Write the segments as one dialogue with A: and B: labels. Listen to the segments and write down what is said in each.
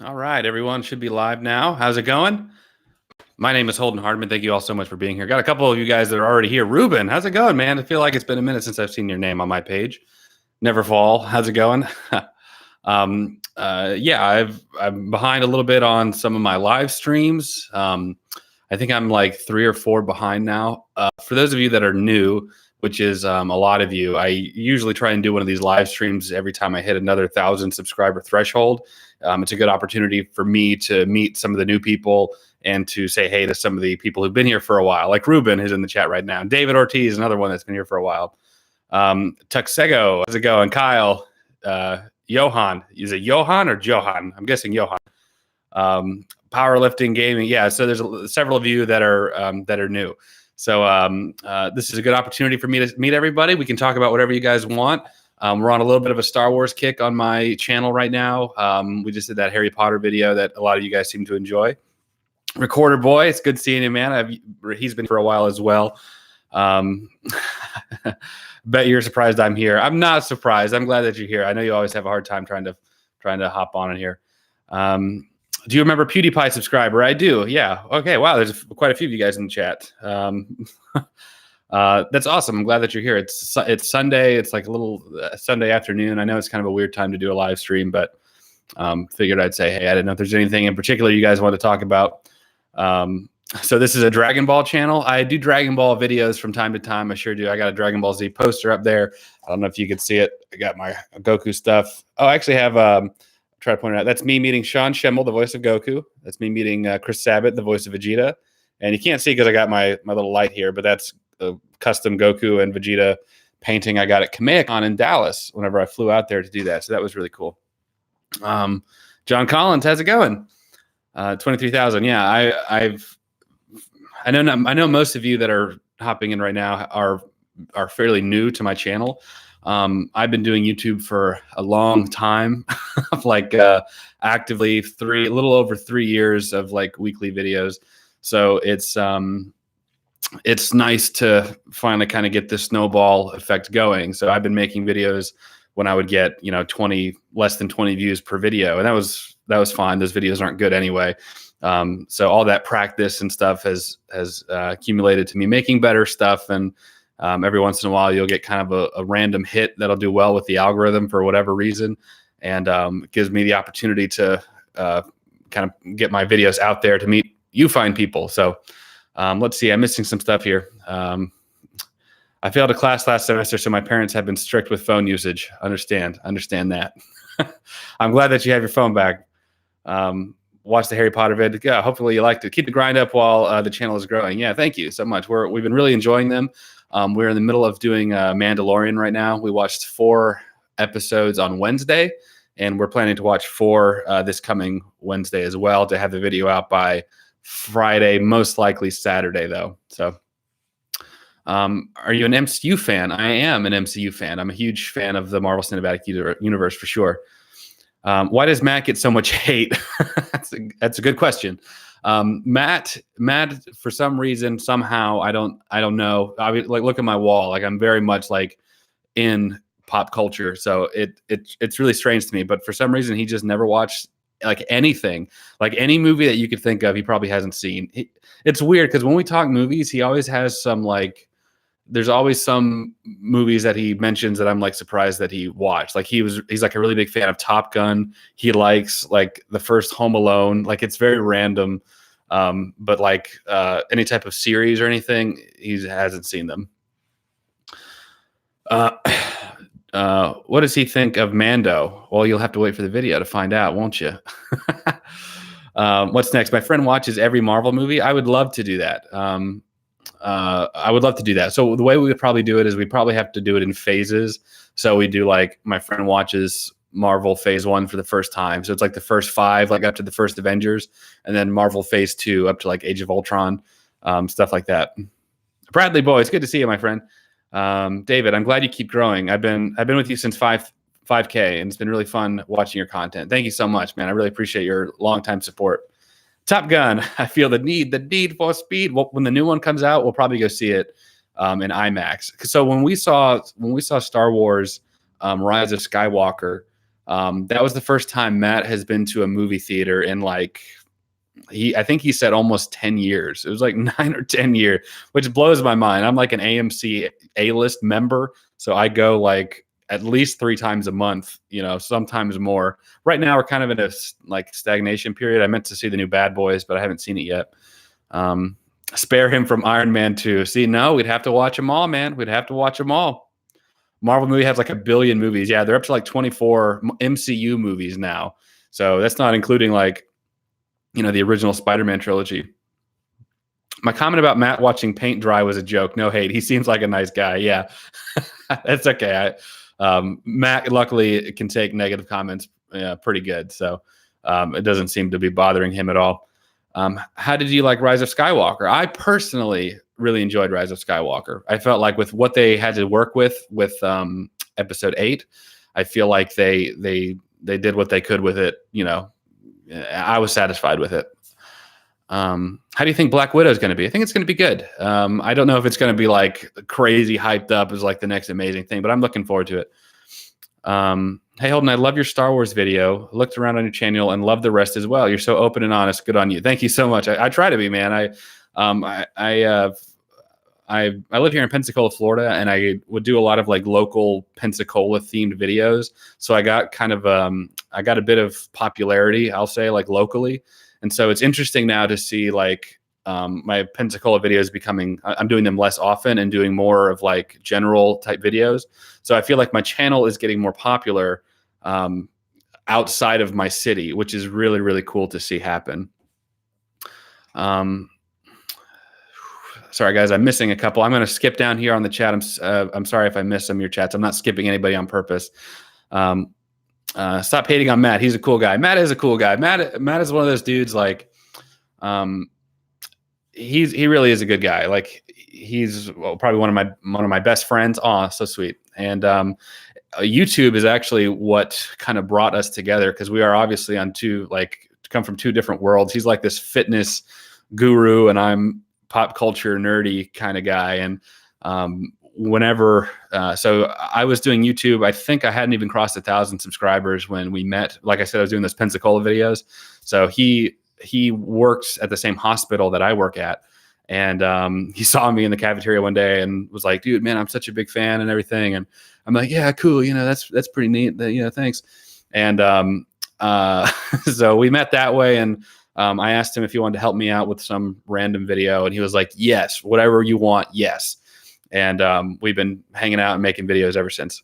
A: All right, everyone should be live now. How's it going? My name is Holden Hardman. Thank you all so much for being here. Got a couple of you guys that are already here. Ruben, how's it going, man? I feel like it's been a minute since I've seen your name on my page. Never Fall, how's it going? Yeah, I'm behind a little bit on some of my live streams. I think I'm like 3 or 4 behind now. For those of you that are new, which is a lot of you, I usually try and do one of these live streams every time I hit another 1,000 subscriber threshold. It's a good opportunity for me to meet some of the new people and to say hey to some of the people who've been here for a while, like Ruben, who's in the chat right now. David Ortiz, another one that's been here for a while. Tuxego, how's it going? Kyle, Johan, is it Johan or Johan? I'm guessing Johan. Powerlifting gaming, yeah. So there's several of you that are new. So this is a good opportunity for me to meet everybody. We can talk about whatever you guys want. We're on a little bit of a Star Wars kick on my channel right now. We just did that Harry Potter video that a lot of you guys seem to enjoy. Recorder Boy, it's good seeing him, man. He's been for a while as well. Bet you're surprised I'm here. I'm not surprised. I'm glad that you're here. I know you always have a hard time trying to hop on in here. Do you remember PewDiePie subscriber? I do. Yeah. Okay. Wow. There's quite a few of you guys in the chat. That's awesome. I'm glad that you're here. It's Sunday. It's like a little Sunday afternoon. I know it's kind of a weird time to do a live stream, but figured I'd say, hey, I didn't know if there's anything in particular you guys want to talk about. So this is a Dragon Ball channel. I do Dragon Ball videos from time to time. I sure do. I got a Dragon Ball Z poster up there. I don't know if you could see it. I got my Goku stuff. Oh, I actually have try to point it out. That's me meeting Sean Schemmel, the voice of Goku. That's me meeting Chris Sabat, the voice of Vegeta. And you can't see because I got my little light here, but that's a custom Goku and Vegeta painting I got at Kamehacon in Dallas whenever I flew out there to do that. So that was really cool. John Collins, how's it going? 23,000. Yeah, I know most of you that are hopping in right now are fairly new to my channel. I've been doing YouTube for a long time, like actively a little over 3 years of like weekly videos. So it's nice to finally kind of get this snowball effect going. So I've been making videos when I would get, less than 20 views per video. And that was fine. Those videos aren't good anyway. So all that practice and stuff has accumulated to me making better stuff. And every once in a while, you'll get kind of a random hit that'll do well with the algorithm for whatever reason. And it gives me the opportunity to kind of get my videos out there to meet you fine people. So let's see, I'm missing some stuff here. I failed a class last semester, so my parents have been strict with phone usage. Understand that. I'm glad that you have your phone back. Watch the Harry Potter vid. Yeah, hopefully you liked it. Keep the grind up while the channel is growing. Yeah, thank you so much. We've been really enjoying them. We're in the middle of doing Mandalorian right now. We watched 4 episodes on Wednesday, and we're planning to watch 4 this coming Wednesday as well to have the video out by Friday, most likely Saturday though. So are you an MCU fan? I am an MCU fan. I'm a huge fan of the Marvel Cinematic Universe for sure. Why does Matt get so much hate? That's a good question. Matt, for some reason, somehow, I don't know. I mean, like, look at my wall. Like, I'm very much like in pop culture. So it's really strange to me, but for some reason, he just never watched like anything, like any movie that you could think of. He probably hasn't seen. It's weird because when we talk movies, he always has some there's always some movies that he mentions that I'm like surprised that he watched. Like he's like a really big fan of Top Gun. He likes like the first Home Alone. Like it's very random. But like any type of series or anything, he hasn't seen them. What does he think of Mando? Well, you'll have to wait for the video to find out, won't you? What's next? My friend watches every Marvel movie. I would love to do that. I would love to do that. So the way we would probably do it is we probably have to do it in phases. So we do like my friend watches Marvel Phase 1 for the first time. So it's like the first 5, like up to the first Avengers, and then Marvel Phase 2 up to like Age of Ultron, stuff like that. Bradley Boy, it's good to see you, my friend. David, I'm glad you keep growing. I've been with you since 5K, and it's been really fun watching your content. Thank you so much, man. I really appreciate your longtime support. Top Gun, I feel the need for speed. When the new one comes out, we'll probably go see it in IMAX. So when we saw Star Wars Rise of Skywalker, That was the first time Matt has been to a movie theater in like, I think he said almost 10 years. It was like 9 or 10 years, which blows my mind. I'm like an AMC A-list member. So I go like at least 3 times a month, sometimes more. Right now we're kind of in a like stagnation period. I meant to see the new Bad Boys, but I haven't seen it yet. Spare him from Iron Man 2. See, no, we'd have to watch them all, man. We'd have to watch them all. Marvel movie has like 1 billion movies. Yeah, they're up to like 24 MCU movies now. So that's not including like, the original Spider-Man trilogy. My comment about Matt watching paint dry was a joke. No hate. He seems like a nice guy. Yeah, that's okay. Matt, luckily, can take negative comments pretty good. So it doesn't seem to be bothering him at all. How did you like Rise of Skywalker? I personally really enjoyed Rise of Skywalker. I felt like with what they had to work with episode 8, I feel like they did what they could with it. I was satisfied with it. How do you think Black Widow is going to be? I think it's going to be good. I don't know if it's going to be like crazy hyped up as like the next amazing thing, but I'm looking forward to it. Hey, Holden, I love your Star Wars video. Looked around on your channel and love the rest as well. You're so open and honest. Good on you. Thank you so much. I try to be, man. I live here in Pensacola, Florida, and I would do a lot of like local Pensacola themed videos. So I got kind of I got a bit of popularity, I'll say, like locally. And so it's interesting now to see like my Pensacola videos becoming, I'm doing them less often and doing more of like general type videos. So I feel like my channel is getting more popular outside of my city, which is really, really cool to see happen. Sorry, guys, I'm missing a couple. I'm going to skip down here on the chat. I'm sorry if I missed some of your chats. I'm not skipping anybody on purpose. Stop hating on Matt. He's a cool guy. Matt is a cool guy. Matt is one of those dudes like, he really is a good guy. Like he's probably one of my best friends. Oh, so sweet. And YouTube is actually what kind of brought us together because we are obviously on come from 2 different worlds. He's like this fitness guru, and I'm pop culture nerdy kind of guy. And so I was doing YouTube. I think I hadn't even crossed 1,000 subscribers when we met. Like I said, I was doing those Pensacola videos. So he works at the same hospital that I work at. And he saw me in the cafeteria one day and was like, dude, man, I'm such a big fan and everything. And I'm like, yeah, cool. That's pretty neat. Thanks. And so we met that way. And I asked him if he wanted to help me out with some random video. And he was like, yes, whatever you want. Yes. And we've been hanging out and making videos ever since.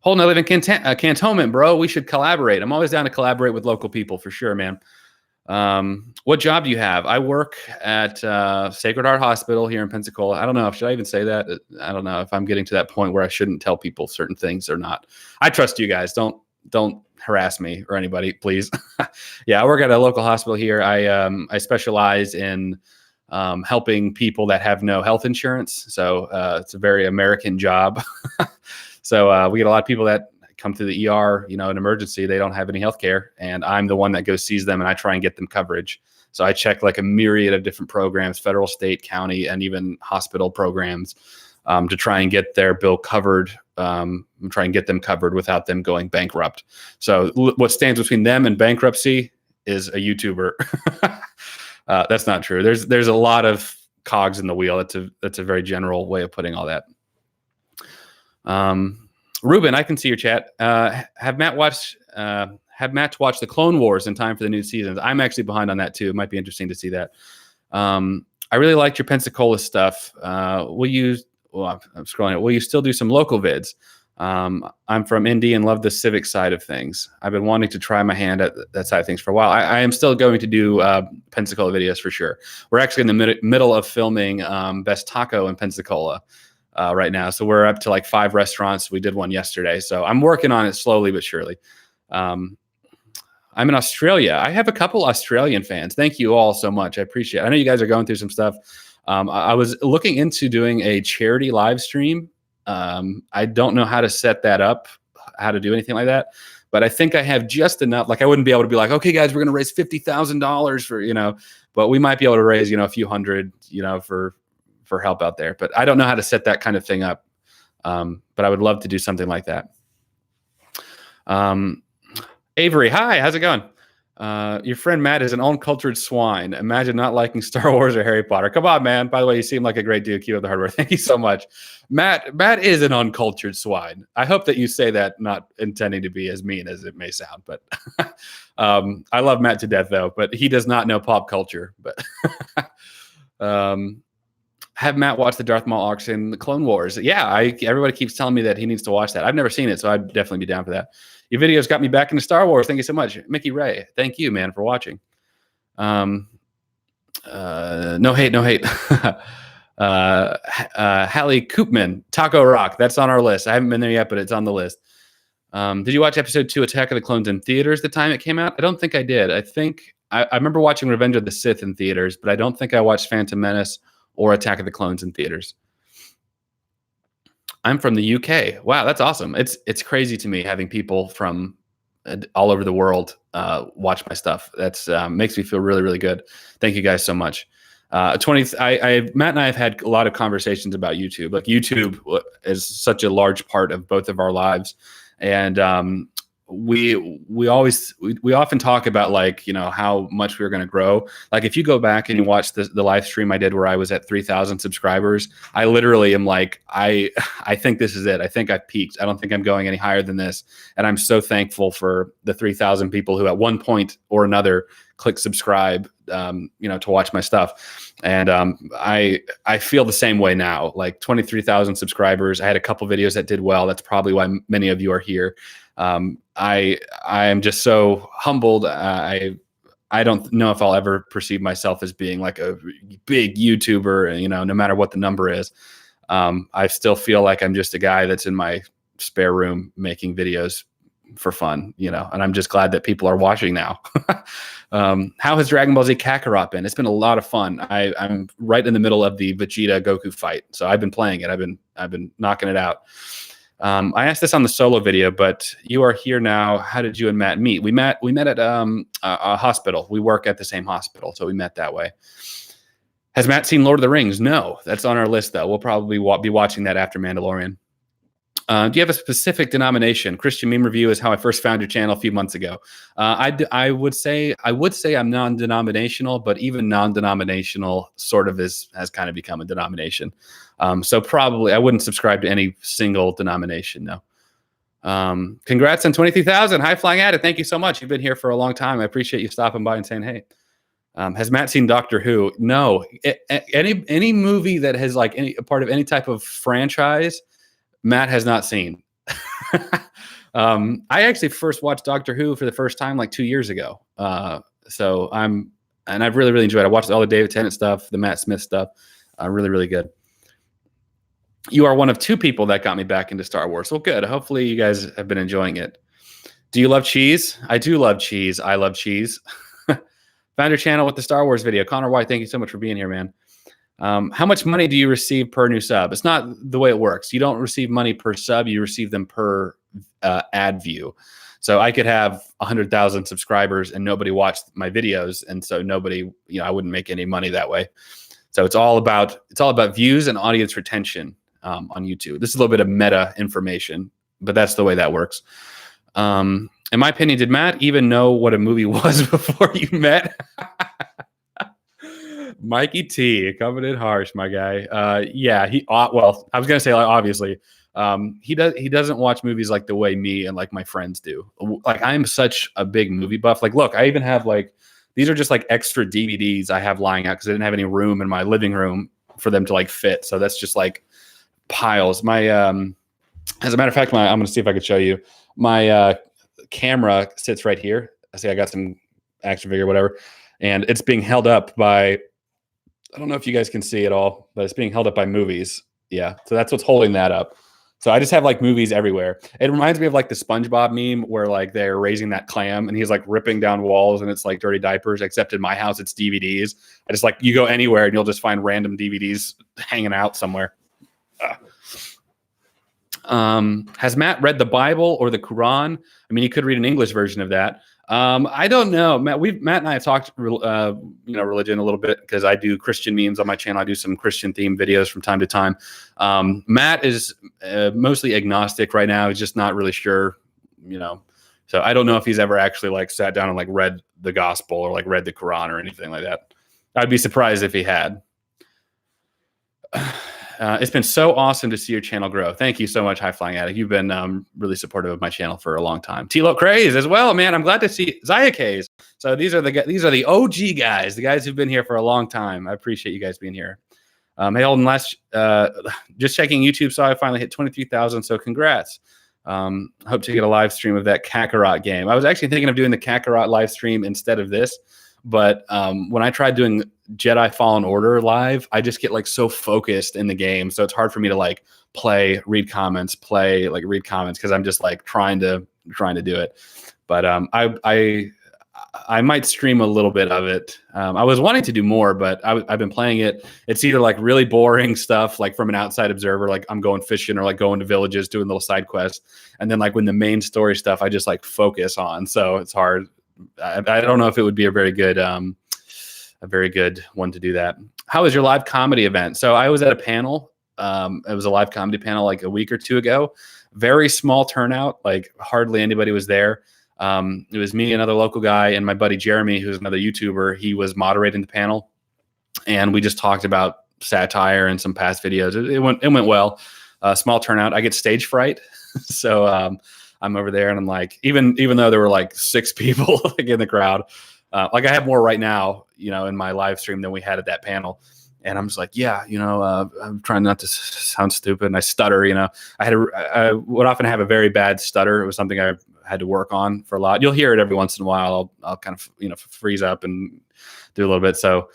A: Holden, I live in Cantonment, bro. We should collaborate. I'm always down to collaborate with local people for sure, man. What job do you have? I work at Sacred Heart Hospital here in Pensacola. I don't know. Should I even say that? I don't know if I'm getting to that point where I shouldn't tell people certain things or not. I trust you guys. Don't harass me or anybody, please. Yeah, I work at a local hospital here. I specialize in helping people that have no health insurance. So it's a very American job. So we get a lot of people that come to the ER, an emergency, they don't have any health care. And I'm the one that goes sees them and I try and get them coverage. So I check like a myriad of different programs, federal, state, county, and even hospital programs to try and get their bill covered, try and get them covered without them going bankrupt. So what stands between them and bankruptcy is a YouTuber. That's not true. There's a lot of cogs in the wheel. That's a very general way of putting all that. Ruben, I can see your chat. Have Matt watched the Clone Wars in time for the new seasons? I'm actually behind on that too. It might be interesting to see that. I really liked your Pensacola stuff. I'm scrolling. Will you still do some local vids? I'm from Indy and love the civic side of things. I've been wanting to try my hand at that side of things for a while. I am still going to do Pensacola videos for sure. We're actually in the middle of filming Best Taco in Pensacola right now. So we're up to like 5 restaurants. We did one yesterday. So I'm working on it slowly but surely. I'm in Australia. I have a couple Australian fans. Thank you all so much. I appreciate it. I know you guys are going through some stuff. I was looking into doing a charity live stream. I don't know how to set that up, how to do anything like that, but I think I have just enough. Like I wouldn't be able to be like, okay, guys, we're going to raise $50,000 for, but we might be able to raise, a few hundred, for help out there. But I don't know how to set that kind of thing up. But I would love to do something like that. Um, Avery, hi, how's it going? Your friend Matt is an uncultured swine. Imagine not liking Star Wars or Harry Potter. Come on, man. By the way, you seem like a great dude. Keep up the hard work. Thank you so much. Matt is an uncultured swine. I hope that you say that not intending to be as mean as it may sound, but I love Matt to death though, but he does not know pop culture. But have Matt watch the Darth Maul arcs in the Clone Wars. Yeah, everybody keeps telling me that he needs to watch that. I've never seen it, so I'd definitely be down for that. Your videos got me back into Star Wars. Thank you so much. Mickey Ray, thank you, man, for watching. No hate, no hate. Hallie Koopman, Taco Rock. That's on our list. I haven't been there yet, but it's on the list. Did you watch episode 2, Attack of the Clones, in theaters the time it came out? I don't think I did. I remember watching Revenge of the Sith in theaters, but I don't think I watched Phantom Menace or Attack of the Clones in theaters. I'm from the UK. Wow, that's awesome. It's crazy to me having people from all over the world watch my stuff. That's makes me feel really, really good. Thank you guys so much. Matt and I have had a lot of conversations about YouTube. Like, YouTube is such a large part of both of our lives, and we often talk about, like, you know, how much we're going to grow. Like, if you go back and you watch the live stream I did where I was at 3,000 subscribers, I literally am like, I think this is it. I think I've peaked. I don't think I'm going any higher than this. And I'm so thankful for the 3,000 people who at one point or another click subscribe, you know, to watch my stuff. And I feel the same way now. Like, 23,000 subscribers. I had a couple videos that did well. That's probably why many of you are here. I am just so humbled. I don't know if I'll ever perceive myself as being like a big YouTuber, you know, no matter what the number is. I still feel like I'm just a guy that's in my spare room making videos for fun, you know, and I'm just glad that people are watching now. How has Dragon Ball Z Kakarot been? It's been a lot of fun. I'm right in the middle of the Vegeta Goku fight, so I've been playing it. I've been knocking it out. I asked this on the solo video, but you are here now. How did you and Matt meet? We met at a hospital. We work at the same hospital, so we met that way. Has Matt seen Lord of the Rings? No, that's on our list though. We'll probably be watching that after Mandalorian. Do you have a specific denomination? Christian Meme Review is how I first found your channel a few months ago. I would say I'm non-denominational, but even non-denominational sort of has kind of become a denomination. So probably I wouldn't subscribe to any single denomination. No. Congrats on 23,000. High Flying Addict. Thank you so much. You've been here for a long time. I appreciate you stopping by and saying hey. Has Matt seen Doctor Who? No. Any movie that has like a part of any type of franchise, Matt has not seen. I actually first watched Doctor Who for the first time like 2 years ago. So I've really, really enjoyed it. I watched all the David Tennant stuff, the Matt Smith stuff. Really, really good. You are one of 2 people that got me back into Star Wars. Well, good. Hopefully you guys have been enjoying it. Do you love cheese? I do love cheese. I love cheese. Found your channel with the Star Wars video. Connor White, thank you so much for being here, man. How much money do you receive per new sub? It's not the way it works. You don't receive money per sub. You receive them per ad view. So I could have 100,000 subscribers and nobody watched my videos. And so nobody, you know, I wouldn't make any money that way. So it's all about views and audience retention on YouTube. This is a little bit of meta information, but that's the way that works. In my opinion, did Matt even know what a movie was before you met? Mikey T coming in harsh, my guy. Yeah, well, I was gonna say, like, obviously, he doesn't watch movies like the way me and like my friends do. Like, I'm such a big movie buff. Like, look, I even have like, these are just like extra DVDs I have lying out because I didn't have any room in my living room for them to like fit. So that's just like piles. My as a matter of fact, I'm gonna see if I could show you. My camera sits right here. I see I got some action figure, whatever, and it's being held up by, I don't know if you guys can see it all, but it's being held up by movies. Yeah. So that's what's holding that up. So I just have like movies everywhere. It reminds me of like the SpongeBob meme where like they're raising that clam and he's like ripping down walls and it's like dirty diapers, except in my house, it's DVDs. I just like, you go anywhere and you'll just find random DVDs hanging out somewhere. Has Matt read the Bible or the Quran? I mean, he could read an English version of that. I don't know. Matt and I have talked, religion a little bit because I do Christian memes on my channel. I do some Christian themed videos from time to time. Matt is mostly agnostic right now. He's just not really sure, So I don't know if he's ever actually like sat down and like read the gospel or like read the Quran or anything like that. I'd be surprised if he had. It's been so awesome to see your channel grow. Thank you so much, High Flying Addict. You've been really supportive of my channel for a long time. T-Lo Craze as well, man. I'm glad to see Zaya K's. So these are the OG guys, the guys who've been here for a long time. I appreciate you guys being here. Hey, Holden, just checking YouTube, saw I finally hit 23,000. So congrats. Hope to get a live stream of that Kakarot game. I was actually thinking of doing the Kakarot live stream instead of this. But when I tried doing Jedi Fallen Order live, I just get like so focused in the game. So it's hard for me to like play, read comments, because I'm just like trying to do it. But I might stream a little bit of it. I was wanting to do more, but I've been playing it. It's either like really boring stuff, like from an outside observer, like I'm going fishing or like going to villages, doing little side quests. And then like when the main story stuff, I just like focus on. So it's hard. I don't know if it would be a very good one to do that. How was your live comedy event? So I was at a panel. It was a live comedy panel like a week or two ago. Very small turnout, like hardly anybody was there. It was me, another local guy, and my buddy Jeremy, who's another YouTuber. He was moderating the panel, and we just talked about satire and some past videos. It went well. Small turnout. I get stage fright, so I'm over there, and I'm like, even though there were like 6 people like in the crowd, like I have more right now, in my live stream than we had at that panel. And I'm just like, I'm trying not to sound stupid, and I stutter. I would often have a very bad stutter. It was something I had to work on for a lot. You'll hear it every once in a while. I'll kind of freeze up and do a little bit. So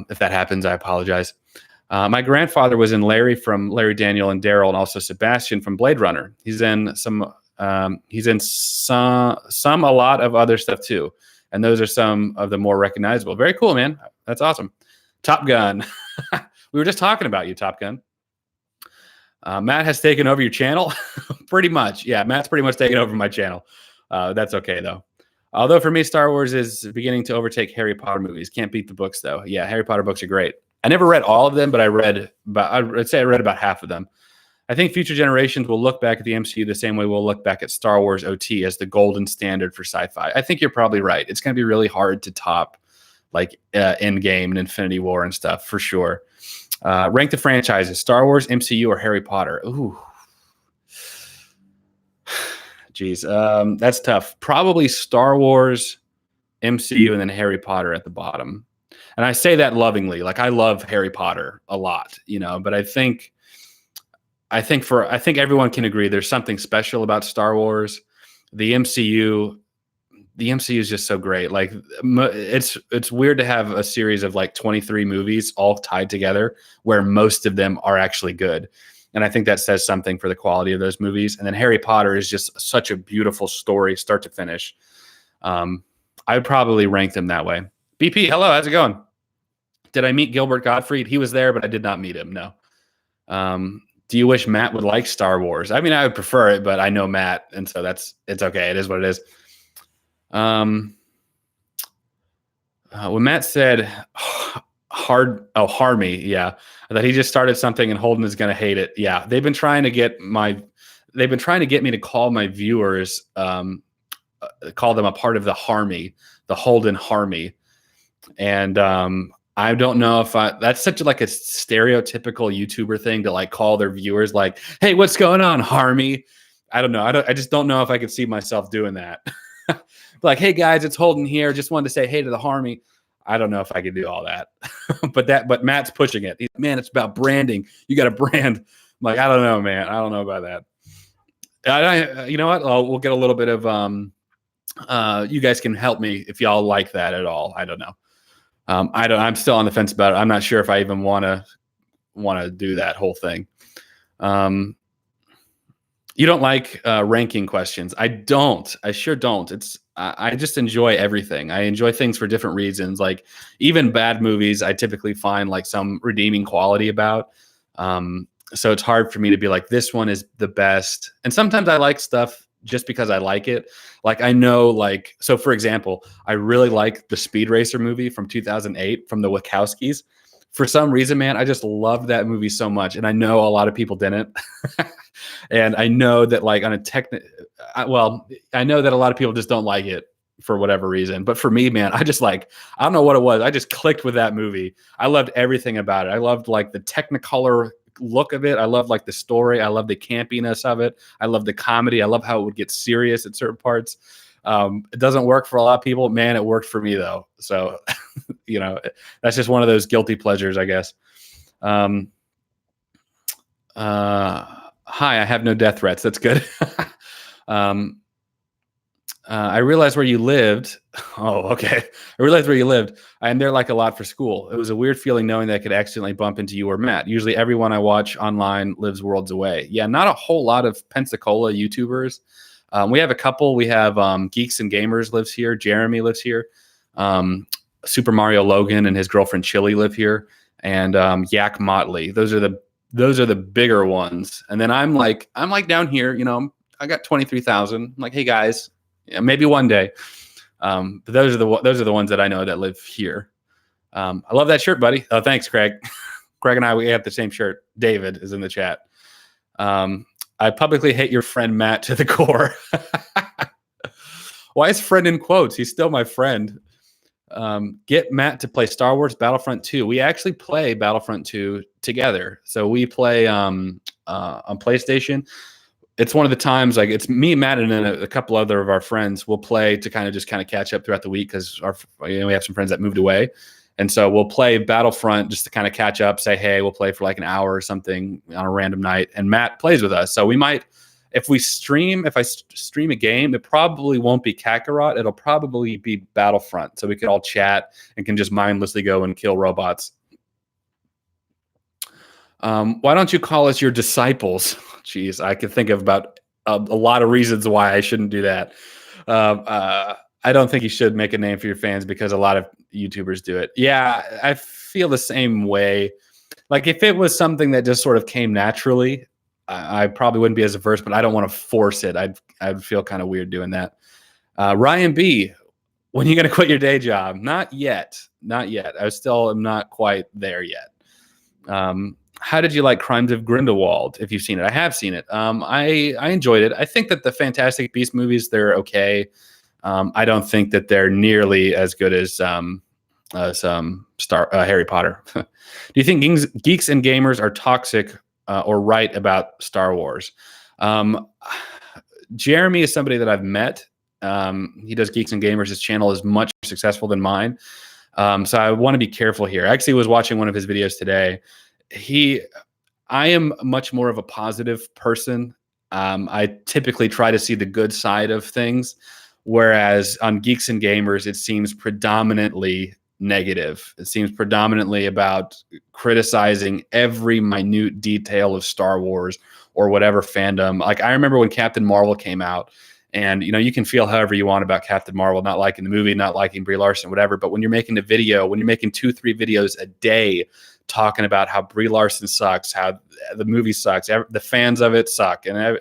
A: if that happens, I apologize. My grandfather was in Larry from Larry, Daniel, and Daryl, and also Sebastian from Blade Runner. He's in a lot of other stuff too. And those are some of the more recognizable. Very cool, man. That's awesome. Top Gun. We were just talking about you, Top Gun. Matt has taken over your channel. Pretty much. Yeah, Matt's pretty much taken over my channel. That's okay, though. Although for me, Star Wars is beginning to overtake Harry Potter movies. Can't beat the books, though. Yeah, Harry Potter books are great. I never read all of them, but I'd say I read about half of them. I think future generations will look back at the MCU the same way we'll look back at Star Wars OT as the golden standard for sci-fi. I think you're probably right. It's going to be really hard to top like Endgame and Infinity War and stuff for sure. Rank the franchises: Star Wars, MCU, or Harry Potter. Ooh, geez, that's tough. Probably Star Wars, MCU, and then Harry Potter at the bottom. And I say that lovingly. Like I love Harry Potter a lot, but I think everyone can agree there's something special about Star Wars. The MCU is just so great. Like it's weird to have a series of like 23 movies all tied together where most of them are actually good. And I think that says something for the quality of those movies. And then Harry Potter is just such a beautiful story, start to finish. I would probably rank them that way. BP, hello, how's it going? Did I meet Gilbert Gottfried? He was there, but I did not meet him. No. Do you wish Matt would like Star Wars? I mean, I would prefer it, but I know Matt, and so it's okay. It is what it is. When Matt said harmy, yeah, that he just started something and Holden is going to hate it. Yeah, they've been trying to get me to call my viewers, call them a part of the harmy, the Holden harmy, and I don't know if that's such like a stereotypical YouTuber thing to like call their viewers like, hey, what's going on, harmy? I don't know. I just don't know if I could see myself doing that. Like, hey guys, it's Holden here. Just wanted to say hey to the harmy. I don't know if I could do all that, but Matt's pushing it. Man, it's about branding. You got to brand. I'm like, I don't know, man. I don't know about that. You know what? We'll get a little bit of, you guys can help me if y'all like that at all. I don't know. I'm still on the fence about it. I'm not sure if I even want to do that whole thing. You don't like ranking questions. I don't. I sure don't. I just enjoy everything. I enjoy things for different reasons. Like even bad movies, I typically find like some redeeming quality about. So it's hard for me to be like, this one is the best. And sometimes I like stuff just because I like it. Like I know, like, so for example, I really like the Speed Racer movie from 2008 from the Wachowskis. for some reason, man, I just loved that movie so much. And I know a lot of people didn't. And I know that like on a I know that a lot of people just don't like it for whatever reason. But for me, man, I don't know what it was. I just clicked with that movie. I loved everything about it. I loved like the Technicolor look of it. I loved like the story. I loved the campiness of it. I loved the comedy. I love how it would get serious at certain parts. It doesn't work for a lot of people, man. It worked for me though. So, that's just one of those guilty pleasures, I guess. Hi, I have no death threats. That's good. I realized where you lived. Oh, okay. I realized where you lived. I'm there like a lot for school. It was a weird feeling knowing that I could accidentally bump into you or Matt. Usually everyone I watch online lives worlds away. Yeah, not a whole lot of Pensacola YouTubers. We have a couple. We have Geeks and Gamers lives here. Jeremy lives here. Super Mario Logan and his girlfriend Chili live here. And Yak Motley. Those are the bigger ones. And then I'm like down here, I got 23,000. I'm like, hey guys, yeah, maybe one day. But those are the ones that I know that live here. I love that shirt, buddy. Oh, thanks, Craig. Craig and I, we have the same shirt. David is in the chat. I publicly hate your friend Matt to the core. Why is friend in quotes? He's still my friend. Get Matt to play Star Wars Battlefront 2. We actually play Battlefront 2 together. So we play on PlayStation. It's one of the times, like, it's me, Matt, and then a couple other of our friends will play to kind of catch up throughout the week because we have some friends that moved away. And so we'll play Battlefront just to kind of catch up, say, hey, we'll play for like an hour or something on a random night. And Matt plays with us. So we might, if I stream a game, it probably won't be Kakarot. It'll probably be Battlefront. So we can all chat and can just mindlessly go and kill robots. Why don't you call us your disciples? Jeez, I could think of about a lot of reasons why I shouldn't do that. I don't think you should make a name for your fans because a lot of YouTubers do it. Yeah, I feel the same way. Like if it was something that just sort of came naturally, I probably wouldn't be as averse, but I don't want to force it. I'd feel kind of weird doing that. Ryan B, when are you going to quit your day job? Not yet. Not yet. I still am not quite there yet. How did you like Crimes of Grindelwald? If you've seen it, I have seen it. I enjoyed it. I think that the Fantastic Beasts movies, they're okay. I don't think that they're nearly as good as Harry Potter. Do you think geeks and gamers are toxic or right about Star Wars? Jeremy is somebody that I've met. He does Geeks and Gamers. His channel is much more successful than mine. So I want to be careful here. I actually was watching one of his videos today. I am much more of a positive person. I typically try to see the good side of things, whereas on Geeks and Gamers, it seems predominantly negative. It seems predominantly about criticizing every minute detail of Star Wars or whatever fandom. Like I remember when Captain Marvel came out, and you can feel however you want about Captain Marvel, not liking the movie, not liking Brie Larson, whatever. But when you're making when you're making 2-3 videos a day talking about how Brie Larson sucks, how the movie sucks, the fans of it suck, and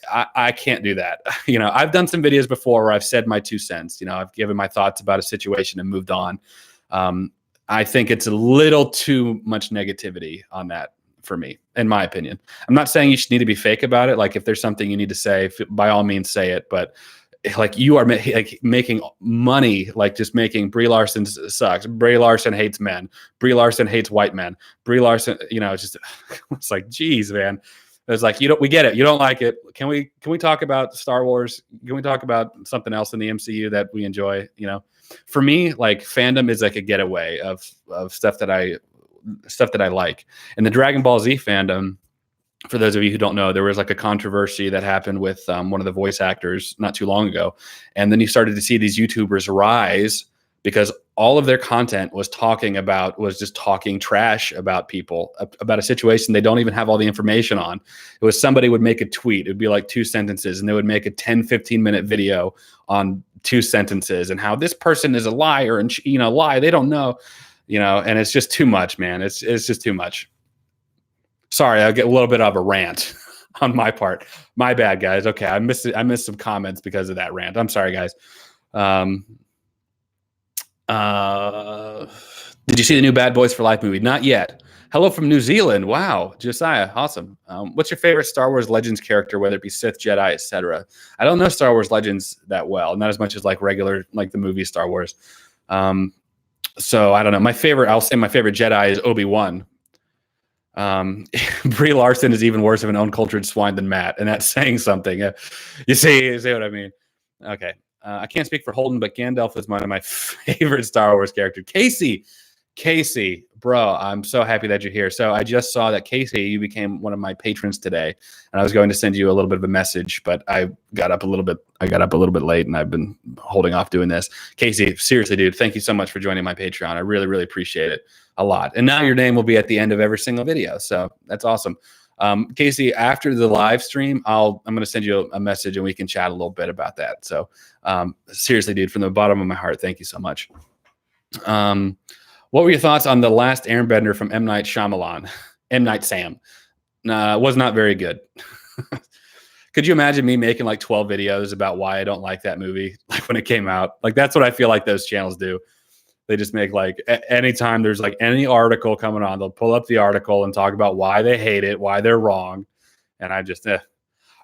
A: I can't do that. I've done some videos before where I've said my 2 cents. I've given my thoughts about a situation and moved on. I think it's a little too much negativity on that for me, in my opinion. I'm not saying you should need to be fake about it. Like if there's something you need to say, by all means say it. But like you are making money, like just making Brie Larson sucks. Brie Larson hates men. Brie Larson hates white men. Brie Larson, it's like, geez, man. It's like, we get it. You don't like it. Can we talk about Star Wars? Can we talk about something else in the MCU that we enjoy? For me, like fandom is like a getaway of stuff that I like. And the Dragon Ball Z fandom, for those of you who don't know, there was like a controversy that happened with one of the voice actors not too long ago. And then you started to see these YouTubers rise because all of their content was just talking trash about people, about a situation they don't even have all the information on. It was somebody would make a tweet. It would be like 2 sentences, and they would make a 10-15 minute video on 2 sentences and how this person is a liar and, lie. They don't know, and it's just too much, man. It's just too much. Sorry, I'll get a little bit of a rant on my part. My bad, guys. Okay, I missed some comments because of that rant. I'm sorry, guys. Did you see the new Bad Boys for Life movie? Not yet. Hello from New Zealand. Wow, Josiah, awesome. What's your favorite Star Wars Legends character, whether it be Sith, Jedi, etc.? I don't know Star Wars Legends that well, not as much as like regular, like the movie Star Wars. So I don't know. I'll say my favorite Jedi is Obi-Wan. Brie Larson is even worse of an uncultured swine than Matt, and that's saying something. You see what I mean? Okay. I can't speak for Holden, but Gandalf is one of my favorite Star Wars characters. Casey, bro, I'm so happy that you're here. So I just saw that, Casey, you became one of my patrons today, and I was going to send you a little bit of a message, but I got up a little bit late, and I've been holding off doing this. Casey, seriously, dude, thank you so much for joining my Patreon. I really, really appreciate it a lot. And now your name will be at the end of every single video, so that's awesome. Casey, after the live stream, I'm going to send you a message and we can chat a little bit about that. So, seriously, dude, from the bottom of my heart, thank you so much. What were your thoughts on the last Airbender from M. Night Shyamalan? M. Night Sam. Was not very good. Could you imagine me making like 12 videos about why I don't like that movie? Like when it came out, like that's what I feel like those channels do. They just make like anytime there's like any article coming on, they'll pull up the article and talk about why they hate it, why they're wrong. And I just, Are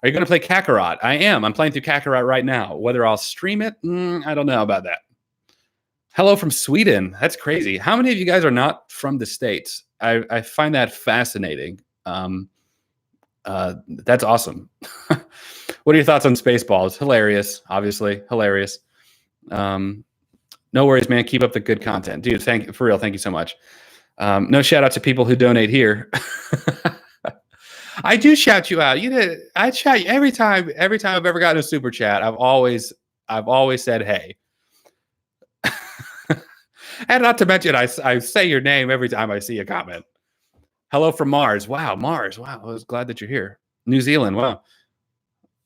A: you going to play Kakarot? I am. I'm playing through Kakarot right now. Whether I'll stream it, I don't know about that. Hello from Sweden. That's crazy. How many of you guys are not from the States? I find that fascinating. That's awesome. What are your thoughts on Spaceballs? Hilarious, obviously. Hilarious. No worries, man. Keep up the good content. Dude, for real, thank you so much. No shout out to people who donate here. I do shout you out. I shout you every time I've ever gotten a super chat. I've always said hey. And not to mention, I say your name every time I see a comment. Hello from Mars. Wow, Mars. Wow, I was glad that you're here. New Zealand. Wow.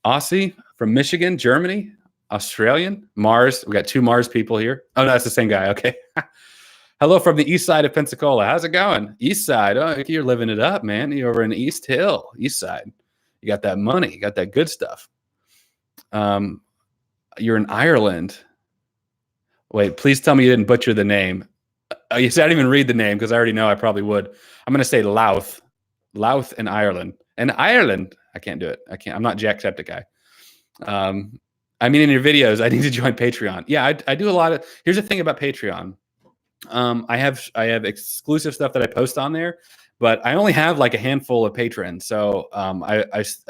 A: Aussie from Michigan, Germany. Australian, Mars. We got 2 Mars people here. Oh, no, that's the same guy. Okay. Hello from the east side of Pensacola. How's it going? East side. Oh, you're living it up, man. You're over in East Hill, east side. You got that money. You got that good stuff. You're in Ireland. Wait, please tell me you didn't butcher the name. You said I didn't even read the name because I already know I probably would. I'm going to say Louth. Louth in Ireland. And Ireland. I can't do it. I can't. I'm not Jacksepticeye. I mean, in your videos, I need to join Patreon. Yeah, I do a lot of. Here's the thing about Patreon. I have exclusive stuff that I post on there, but I only have like a handful of patrons. So I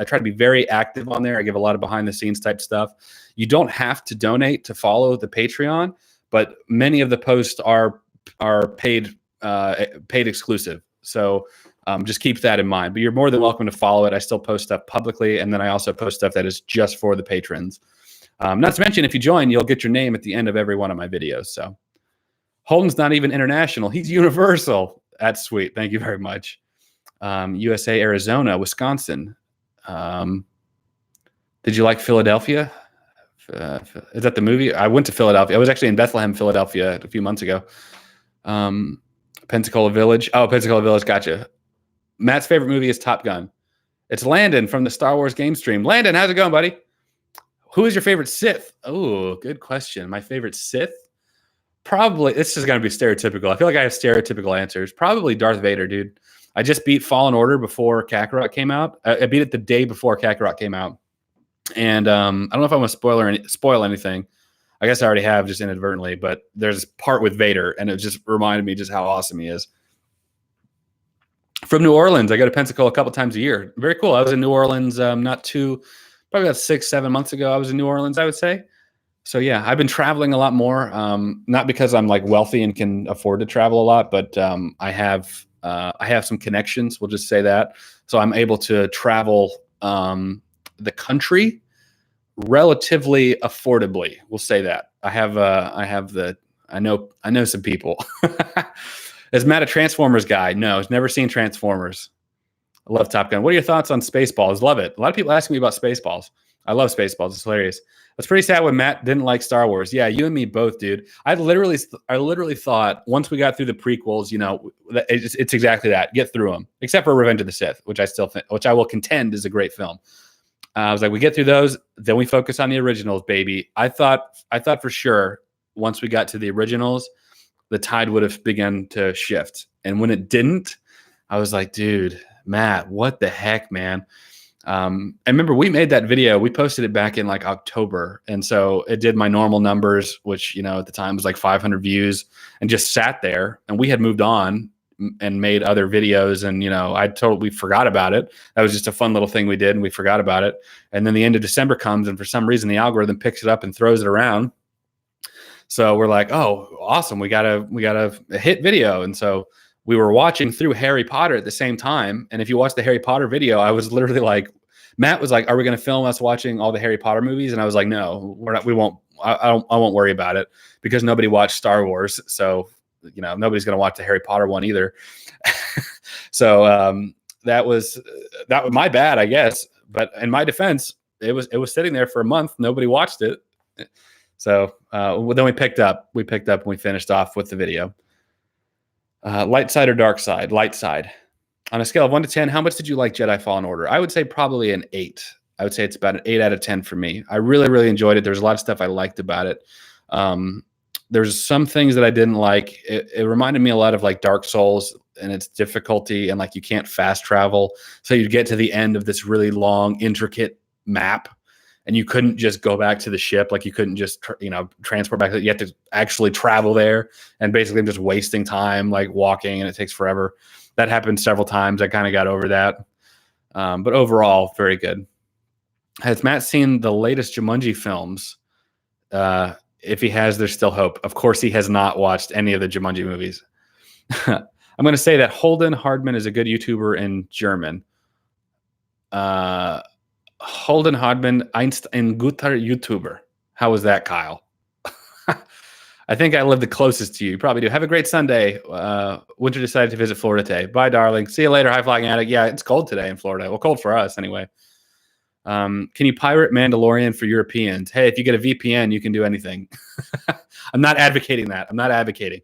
A: try to be very active on there. I give a lot of behind the scenes type stuff. You don't have to donate to follow the Patreon, but many of the posts are paid exclusive. So just keep that in mind. But you're more than welcome to follow it. I still post stuff publicly, and then I also post stuff that is just for the patrons. Not to mention, if you join, you'll get your name at the end of every one of my videos. So Holden's not even international. He's universal. That's sweet. Thank you very much. USA, Arizona, Wisconsin. Did you like Philadelphia? Is that the movie? I went to Philadelphia. I was actually in Bethlehem, Philadelphia a few months ago. Pensacola Village. Oh, Pensacola Village. Gotcha. Matt's favorite movie is Top Gun. It's Landon from the Star Wars game stream. Landon, how's it going, buddy? Who is your favorite Sith? Oh, good question. My favorite Sith? Probably, this is going to be stereotypical. I feel like I have stereotypical answers. Probably Darth Vader, dude. I just beat Fallen Order before Kakarot came out. I beat it the day before Kakarot came out. And I don't know if I'm going to spoil anything. I guess I already have, just inadvertently. But there's a part with Vader, and it just reminded me just how awesome he is. From New Orleans, I go to Pensacola a couple times a year. Very cool. I was in New Orleans probably about 6-7 months ago. I was in New Orleans, I would say. So yeah, I've been traveling a lot more. Not because I'm like wealthy and can afford to travel a lot, but I have some connections. We'll just say that. So I'm able to travel the country relatively affordably. We'll say that. I know some people. Is Matt a Transformers guy? No, he's never seen Transformers. I love Top Gun. What are your thoughts on Spaceballs? Love it. A lot of people ask me about Spaceballs. I love Spaceballs. It's hilarious. It's pretty sad when Matt didn't like Star Wars. Yeah, you and me both, dude. I literally thought once we got through the prequels, it's exactly that. Get through them, except for Revenge of the Sith, which I will contend is a great film. I was like, we get through those, then we focus on the originals, baby. I thought for sure once we got to the originals, the tide would have begun to shift. And when it didn't, I was like, dude, Matt, what the heck, man? I remember we made that video. We posted it back in like October. And so it did my normal numbers, which, you know, at the time was like 500 views, and just sat there. And we had moved on and made other videos. And, you know, we forgot about it. That was just a fun little thing we did, and we forgot about it. And then the end of December comes, and for some reason the algorithm picks it up and throws it around. So we're like, oh, awesome. We got a hit video. And so we were watching through Harry Potter at the same time. And if you watch the Harry Potter video, I was literally like, Matt was like, are we going to film us watching all the Harry Potter movies? And I was like, no, we're not. We won't. I won't worry about it, because nobody watched Star Wars. So, you know, nobody's going to watch the Harry Potter one either. So that was my bad, I guess. But in my defense, it was sitting there for a month. Nobody watched it. So then we picked up and we finished off with the video. Light side or dark side? Light side. On a scale of 1 to 10, how much did you like Jedi Fallen Order? I would say probably an 8. I would say it's about an 8 out of 10 for me. I really, really enjoyed it. There's a lot of stuff I liked about it. There's some things that I didn't like. It reminded me a lot of like Dark Souls and its difficulty, and like you can't fast travel. So you get to the end of this really long, intricate map, and you couldn't just go back to the ship. Like you couldn't just, transport back. You have to actually travel there, and basically I'm just wasting time, like walking, and it takes forever. That happened several times. I kind of got over that. But overall, very good. Has Matt seen the latest Jumanji films? If he has, there's still hope. Of course, he has not watched any of the Jumanji movies. I'm going to say that Holden Hardman is a good YouTuber in German. Holden Hardman, ein guter YouTuber. How was that, Kyle? I think I live the closest to you. You probably do. Have a great Sunday. Winter decided to visit Florida today. Bye, darling. See you later, High Flying Addict. Yeah, it's cold today in Florida. Well, cold for us anyway. Can you pirate Mandalorian for Europeans? Hey, if you get a VPN, you can do anything. I'm not advocating that. I'm not advocating.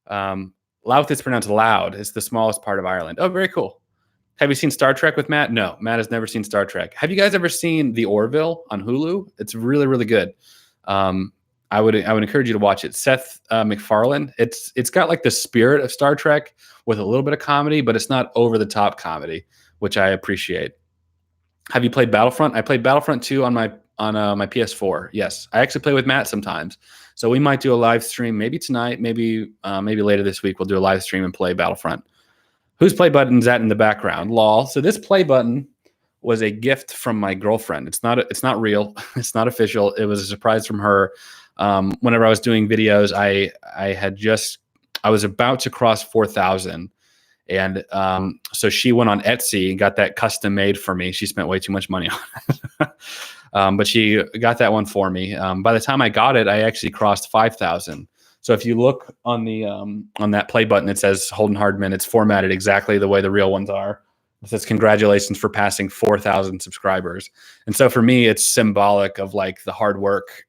A: Louth is pronounced loud. It's the smallest part of Ireland. Oh, very cool. Have you seen Star Trek with Matt? No, Matt has never seen Star Trek. Have you guys ever seen The Orville on Hulu? It's really, really good. I would encourage you to watch it. Seth MacFarlane. It's got like the spirit of Star Trek with a little bit of comedy, but it's not over the top comedy, which I appreciate. Have you played Battlefront? I played Battlefront 2 on my PS4. Yes, I actually play with Matt sometimes. So we might do a live stream, maybe tonight, maybe later this week. We'll do a live stream and play Battlefront. Whose play button is that in the background? Lol. So this play button was a gift from my girlfriend. It's not real. It's not official. It was a surprise from her. Whenever I was doing videos, I was about to cross 4,000. And so she went on Etsy and got that custom made for me. She spent way too much money on it. But she got that one for me. By the time I got it, I actually crossed 5,000. So if you look on the on that play button, it says Holden Hardman. It's formatted exactly the way the real ones are. It says, congratulations for passing 4,000 subscribers. And so for me, it's symbolic of like the hard work,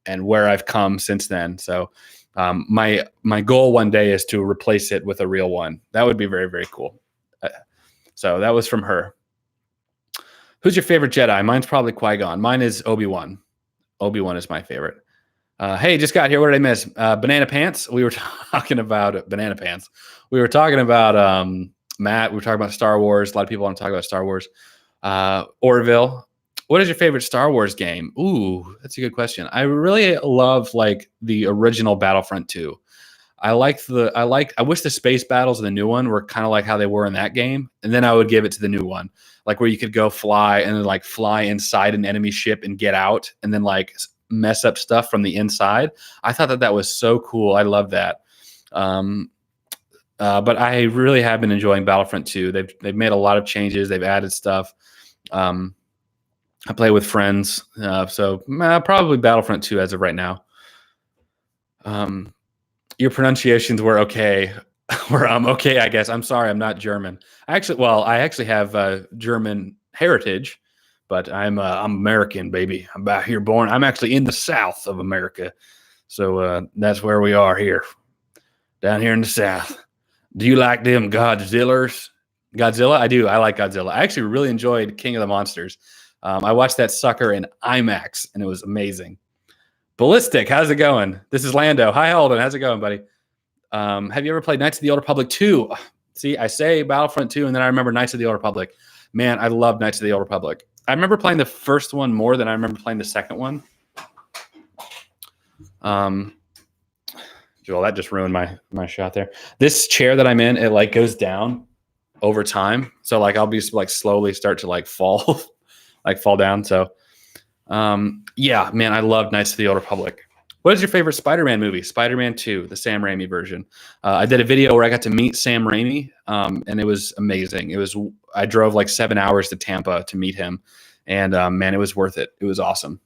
A: and where I've come since then. So my goal one day is to replace it with a real one. That would be very, very cool. So that was from her. Who's your favorite Jedi? Mine's probably Qui-Gon. Mine is Obi-Wan. Obi-Wan is my favorite. Hey, just got here. What did I miss? Banana Pants. We were talking about Banana Pants. We were talking about Matt. We were talking about Star Wars. A lot of people want to talk about Star Wars. Orville. What is your favorite Star Wars game? Ooh, that's a good question. I really love like the original Battlefront 2. I wish the space battles in the new one were kind of like how they were in that game. And then I would give it to the new one, like where you could go fly and then like fly inside an enemy ship and get out and then like mess up stuff from the inside. I thought that was so cool. I love that. But I really have been enjoying Battlefront 2. They've made a lot of changes. They've added stuff. I play with friends, so probably Battlefront 2 as of right now. Your pronunciations were okay. Okay, I guess. I'm sorry, I'm not German. I actually have German heritage, but I'm American, baby. I'm out here born. I'm actually in the South of America, so that's where we are here, down here in the South. Do you like them Godzillas? Godzilla? I do. I like Godzilla. I actually really enjoyed King of the Monsters. I watched that sucker in IMAX, and it was amazing. Ballistic, how's it going? This is Lando. Hi, Holden. How's it going, buddy? Have you ever played Knights of the Old Republic 2? See, I say Battlefront 2, and then I remember Knights of the Old Republic. Man, I love Knights of the Old Republic. I remember playing the first one more than I remember playing the second one. Joel, that just ruined my shot there. This chair that I'm in, it like goes down over time. So like I'll be like slowly start to like fall, like fall down. So yeah, man, I love Knights of the Old Republic. What is your favorite Spider-Man movie? Spider-Man 2, the Sam Raimi version. I did a video where I got to meet Sam Raimi, and it was amazing. I drove like 7 hours to Tampa to meet him, and man, it was worth it. It was awesome.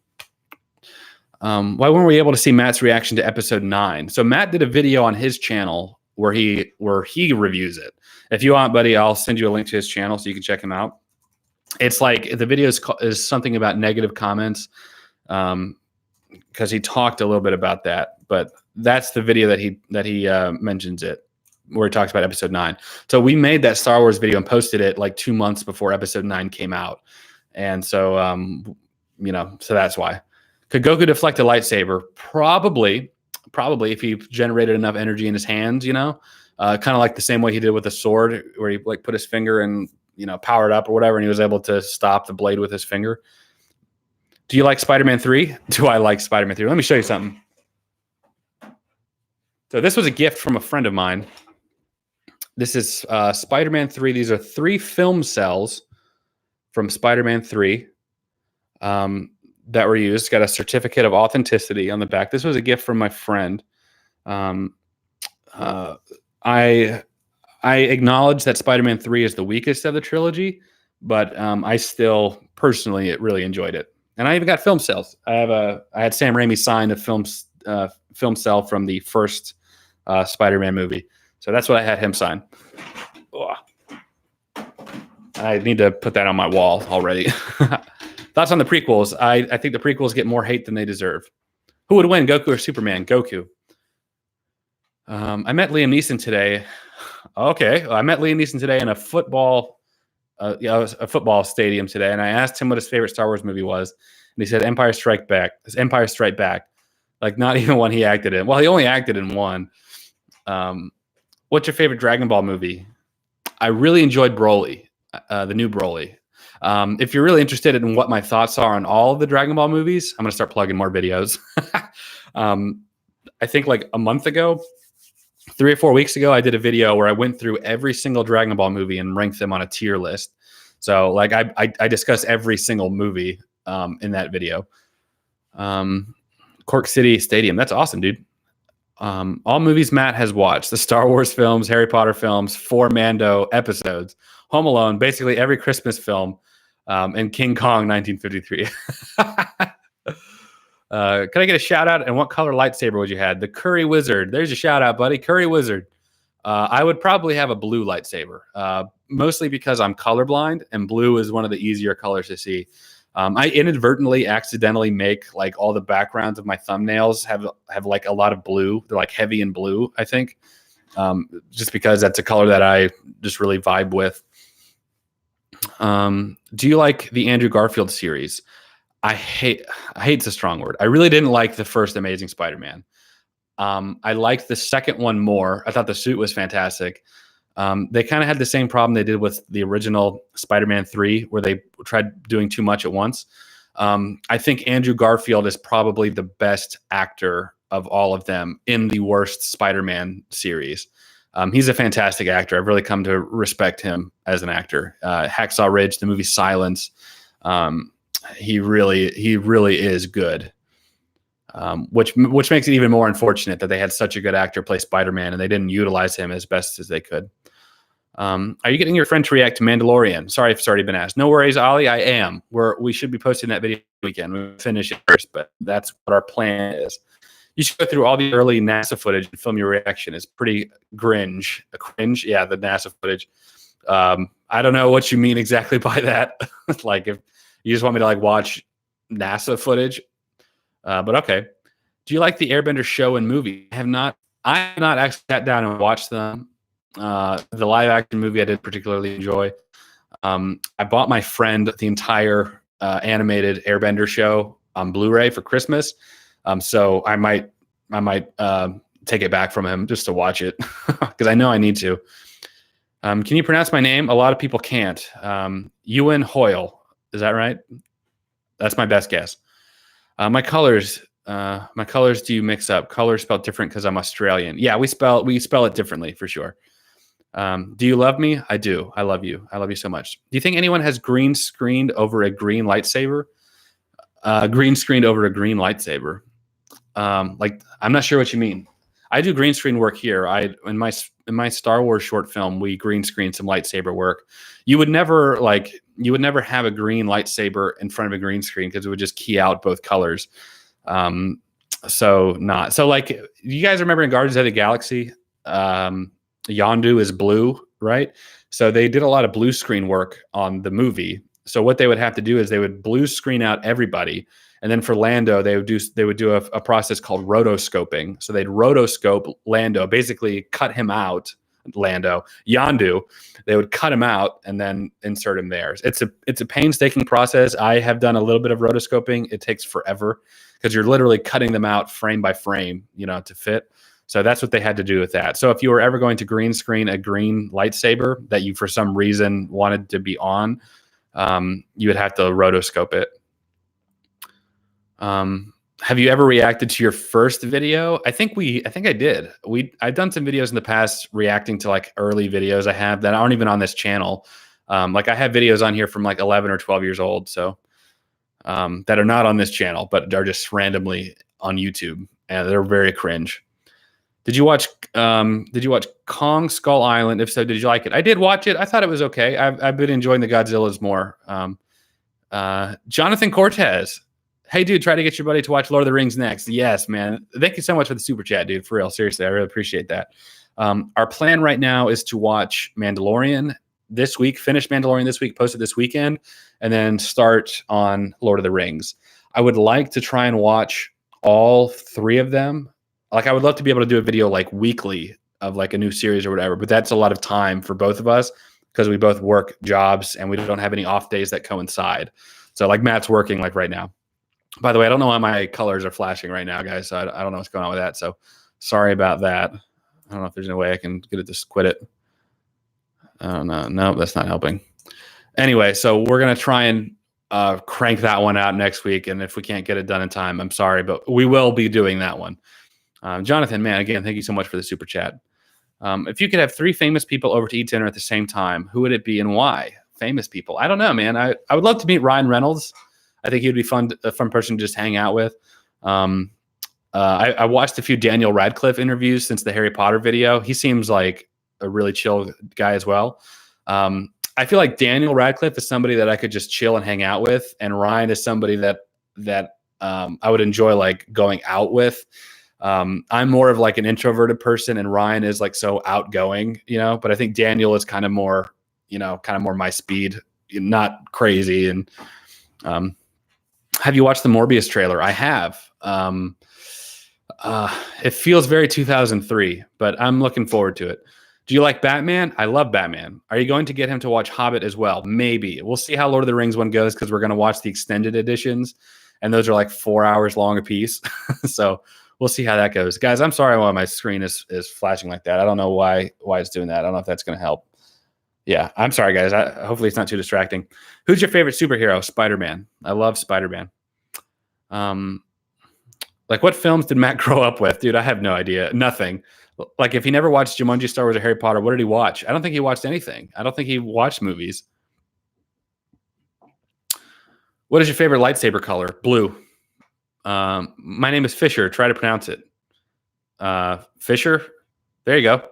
A: Why weren't we able to see Matt's reaction to episode 9? So Matt did a video on his channel where he reviews it. If you want, buddy, I'll send you a link to his channel so you can check him out. It's like the video is something about negative comments, because he talked a little bit about that. But that's the video that he mentions it, where he talks about episode 9. So we made that Star Wars video and posted it like 2 months before episode 9 came out, and so so that's why. Could Goku deflect a lightsaber? Probably if he generated enough energy in his hands, kind of like the same way he did with the sword, where he like put his finger and powered up or whatever, and he was able to stop the blade with his finger. Do you like Spider-Man 3? Do I like Spider-Man 3? Let me show you something. So this was a gift from a friend of mine. This is Spider-Man 3. These are 3 film cells from Spider-Man 3. That were used. Got a certificate of authenticity on the back. This was a gift from my friend. I acknowledge that Spider-Man 3 is the weakest of the trilogy, but I still personally really enjoyed it. And I even got film cells. I had Sam Raimi sign a film cell from the first Spider-Man movie. So that's what I had him sign. Ugh. I need to put that on my wall already. Thoughts on the prequels? I think the prequels get more hate than they deserve. Who would win, Goku or Superman? Goku. I met Liam Neeson today. Okay, I met Liam Neeson today in a football stadium today, and I asked him what his favorite Star Wars movie was, and he said Empire Strike Back. It's Empire Strike Back, like not even one he acted in. Well, he only acted in one. What's your favorite Dragon Ball movie? I really enjoyed Broly, the new Broly. If you're really interested in what my thoughts are on all of the Dragon Ball movies, I'm going to start plugging more videos. I think like a month ago, 3 or 4 weeks ago, I did a video where I went through every single Dragon Ball movie and ranked them on a tier list. So like I discussed every single movie in that video. Cork City Stadium. That's awesome, dude. All movies Matt has watched: the Star Wars films, Harry Potter films, 4 Mando episodes, Home Alone, basically every Christmas film, and King Kong 1953. Can I get a shout out? And what color lightsaber would you have? The Curry Wizard. There's your shout out, buddy. Curry Wizard. I would probably have a blue lightsaber, mostly because I'm colorblind, and blue is one of the easier colors to see. I inadvertently, accidentally make like all the backgrounds of my thumbnails have like a lot of blue. They're like heavy in blue, I think, just because that's a color that I just really vibe with. Do you like the Andrew Garfield series? Hate's a strong word. I really didn't like the first Amazing Spider-Man. I liked the second one more. I thought the suit was fantastic. They kind of had the same problem they did with the original Spider-Man 3, where they tried doing too much at once. I think Andrew Garfield is probably the best actor of all of them in the worst Spider-Man series. He's a fantastic actor. I've really come to respect him as an actor. Hacksaw Ridge, the movie Silence. He really is good. Which makes it even more unfortunate that they had such a good actor play Spider-Man and they didn't utilize him as best as they could. Are you getting your friend to react to Mandalorian? Sorry if it's already been asked. No worries, Ollie. I am. We should be posting that video weekend. We'll finish it first, but that's what our plan is. You should go through all the early NASA footage and film your reaction. It's pretty cringe. Yeah, the NASA footage. I don't know what you mean exactly by that. Like if you just want me to like watch NASA footage. But okay. Do you like the Airbender show and movie? I have not actually sat down and watched them. The live action movie I did particularly enjoy. I bought my friend the entire animated Airbender show on Blu-ray for Christmas. So I might take it back from him just to watch it because I know I need to. Can you pronounce my name? A lot of people can't. Ewan Hoyle. Is that right? That's my best guess. My colors do you mix up? Colors spelled different because I'm Australian. Yeah, we spell it differently for sure. Do you love me? I do. I love you. I love you so much. Do you think anyone has green screened over a green lightsaber? Green screened over a green lightsaber. Like, I'm not sure what you mean. I do green screen work here. In my Star Wars short film, we green screened some lightsaber work. You would never have a green lightsaber in front of a green screen because it would just key out both colors. So like, you guys remember in Guardians of the Galaxy, Yondu is blue, right? So they did a lot of blue screen work on the movie. So what they would have to do is they would blue screen out everybody. And then for Lando, they would do a process called rotoscoping. So they'd rotoscope Lando, basically cut him out, Yondu. They would cut him out and then insert him there. It's a painstaking process. I have done a little bit of rotoscoping. It takes forever because you're literally cutting them out frame by frame, to fit. So that's what they had to do with that. So if you were ever going to green screen a green lightsaber that you for some reason wanted to be on, you would have to rotoscope it. Have you ever reacted to your first video? I think I did. I've done some videos in the past reacting to like early videos I have that aren't even on this channel. Like I have videos on here from like 11 or 12 years old. So, that are not on this channel, but are just randomly on YouTube, and they're very cringe. Did you watch Kong Skull Island? If so, did you like it? I did watch it. I thought it was okay. I've been enjoying the Godzillas more. Jonathan Cortez. Hey, dude, try to get your buddy to watch Lord of the Rings next. Yes, man. Thank you so much for the super chat, dude. For real. Seriously, I really appreciate that. Our plan right now is to watch Mandalorian this week, finish Mandalorian this week, post it this weekend, and then start on Lord of the Rings. I would like to try and watch all three of them. Like, I would love to be able to do a video like weekly of like a new series or whatever, but that's a lot of time for both of us because we both work jobs and we don't have any off days that coincide. So like Matt's working like right now. By the way, I don't know why my colors are flashing right now, guys. So I don't know what's going on with that. So sorry about that. I don't know if there's any way I can get it to quit it. I don't know. No, that's not helping. Anyway, so we're going to try and crank that one out next week. And if we can't get it done in time, I'm sorry, but we will be doing that one. Jonathan, man, again, thank you so much for the super chat. If you could have three famous people over to eat dinner at the same time, who would it be and why? Famous people. I don't know, man. I would love to meet Ryan Reynolds. I think he would be a fun person to just hang out with. I watched a few Daniel Radcliffe interviews since the Harry Potter video. He seems like a really chill guy as well. I feel like Daniel Radcliffe is somebody that I could just chill and hang out with, and Ryan is somebody that I would enjoy like going out with. I'm more of like an introverted person, and Ryan is like so outgoing, but I think Daniel is kind of more my speed, not crazy. And have you watched the Morbius trailer? I have. It feels very 2003, but I'm looking forward to it. Do you like Batman? I love Batman. Are you going to get him to watch Hobbit as well? Maybe. We'll see how Lord of the Rings one goes because we're going to watch the extended editions, and those are like 4 hours long a piece. So we'll see how that goes. Guys, I'm sorry why my screen is flashing like that. I don't know why it's doing that. I don't know if that's going to help. Yeah, I'm sorry, guys. Hopefully it's not too distracting. Who's your favorite superhero? Spider-Man. I love Spider-Man. Like, what films did Matt grow up with? Dude, I have no idea. Nothing. Like, if he never watched Jumanji, Star Wars, or Harry Potter, what did he watch? I don't think he watched anything. I don't think he watched movies. What is your favorite lightsaber color? Blue. My name is Fisher. Try to pronounce it. Fisher? There you go.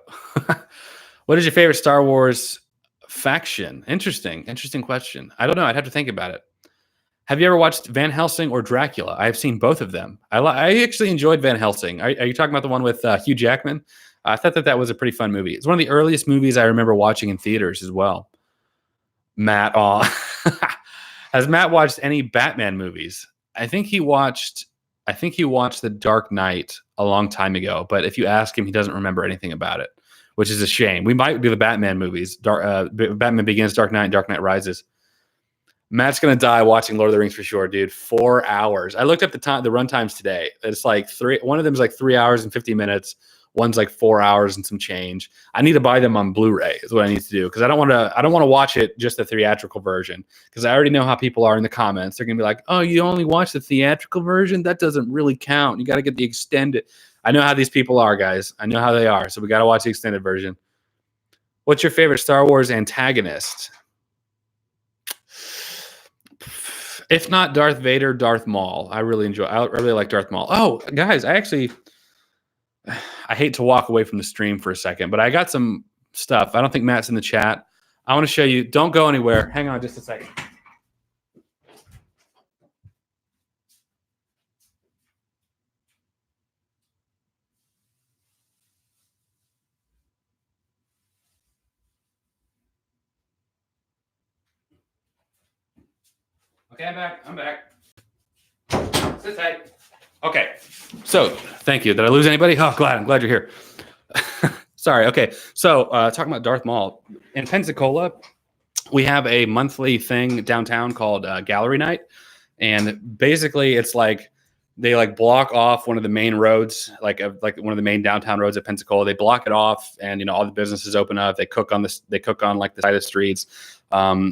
A: What is your favorite Star Wars faction? Interesting question. I don't know. I'd have to think about it. Have you ever watched Van Helsing or Dracula? I've seen both of them. I actually enjoyed Van Helsing. Are you talking about the one with Hugh Jackman? I thought that was a pretty fun movie. It's one of the earliest movies I remember watching in theaters as well. Matt, has Matt watched any Batman movies? I think he watched The Dark Knight a long time ago, but if you ask him, he doesn't remember anything about it, which is a shame. We might do the Batman movies, Batman Begins, Dark Knight, and Dark Knight Rises. Matt's gonna die watching Lord of the Rings for sure, dude. 4 hours. I looked up the run times today. It's like one of them is like 3 hours and 50 minutes. One's like 4 hours and some change. I need to buy them on Blu-ray is what I need to do, because I don't want to watch it just the theatrical version, because I already know how people are in the comments. They're gonna be like, oh, you only watch the theatrical version? That doesn't really count. You got to get the extended. I know how these people are, guys. I know how they are. So we got to watch the extended version. What's your favorite Star Wars antagonist? If not Darth Vader, Darth Maul. I really like Darth Maul. Oh, guys, I hate to walk away from the stream for a second, but I got some stuff. I don't think Matt's in the chat. I want to show you. Don't go anywhere. Hang on just a second. Okay, I'm back. Sit tight. Okay. So, thank you. Did I lose anybody? Oh, I'm glad you're here. Sorry. Okay. So, talking about Darth Maul. In Pensacola, we have a monthly thing downtown called Gallery Night. And basically, it's like they like block off one of the main roads, like one of the main downtown roads at Pensacola. They block it off, and all the businesses open up. They cook on this. They cook on like the side of the streets.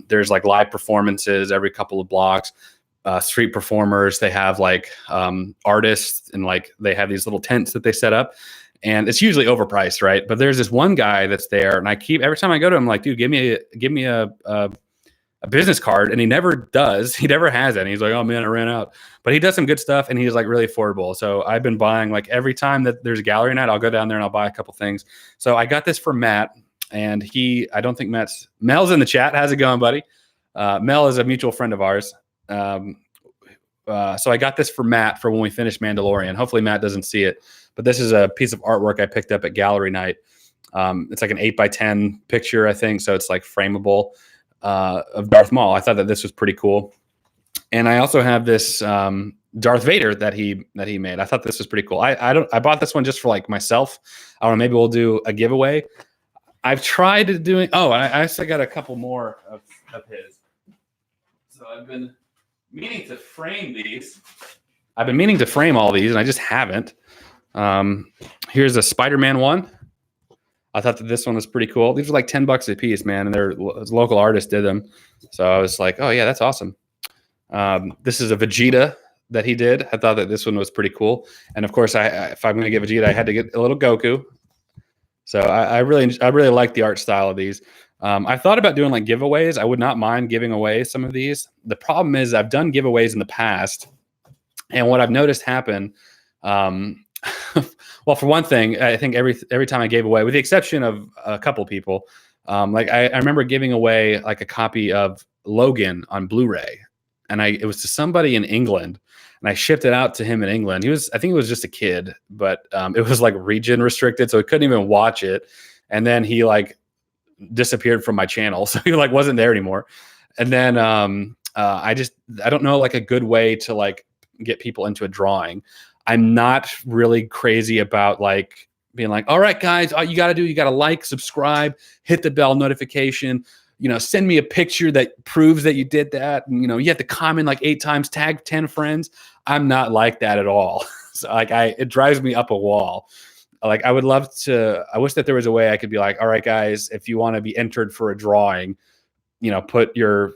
A: There's like live performances every couple of blocks. Street performers. They have like artists, and like they have these little tents that they set up, and it's usually overpriced, right? But there's this one guy that's there, and every time I go to him, I'm like, dude, give me a business card, and he never does. He never has any. He's like, oh man, I ran out. But he does some good stuff, and he's like really affordable. So I've been buying, like, every time that there's a gallery night, I'll go down there and I'll buy a couple things. So I got this for Matt, and I don't think Mel's in the chat. How's it going, buddy? Mel is a mutual friend of ours. So I got this for Matt for when we finish Mandalorian. Hopefully Matt doesn't see it, but this is a piece of artwork I picked up at gallery night. It's like an 8x10 picture, I think. So it's like frameable. Of Darth Maul. I thought that this was pretty cool. And I also have this Darth Vader that he made. I thought this was pretty cool. I bought this one just for like myself. I don't know, maybe we'll do a giveaway. I've tried doing I actually got a couple more of his. So I've been meaning to frame these. I've been meaning to frame all these, and I just haven't. Here's a Spider-Man one. I thought that this one was pretty cool. These are like $10 a piece, man, and they're local artists did them. So I was like, oh yeah, that's awesome. This is a Vegeta that he did. I thought that this one was pretty cool. And of course, if I'm going to get Vegeta, I had to get a little Goku. So I really like the art style of these. I thought about doing like giveaways. I would not mind giving away some of these. The problem is I've done giveaways in the past, and what I've noticed happen. Well, for one thing, I think every time I gave away, with the exception of a couple people, like I remember giving away like a copy of Logan on Blu-ray, and it was to somebody in England, and I shipped it out to him in England. I think he was just a kid, but it was like region restricted, so he couldn't even watch it. And then he like disappeared from my channel, so he like wasn't there anymore. And then I don't know like a good way to like get people into a drawing. I'm not really crazy about like being like, all right, guys, all you got to like, subscribe, hit the bell notification, send me a picture that proves that you did that. And, you have to comment like 8 times, tag 10 friends. I'm not like that at all. So like it drives me up a wall. Like I wish that there was a way I could be like, all right, guys, if you want to be entered for a drawing, put your,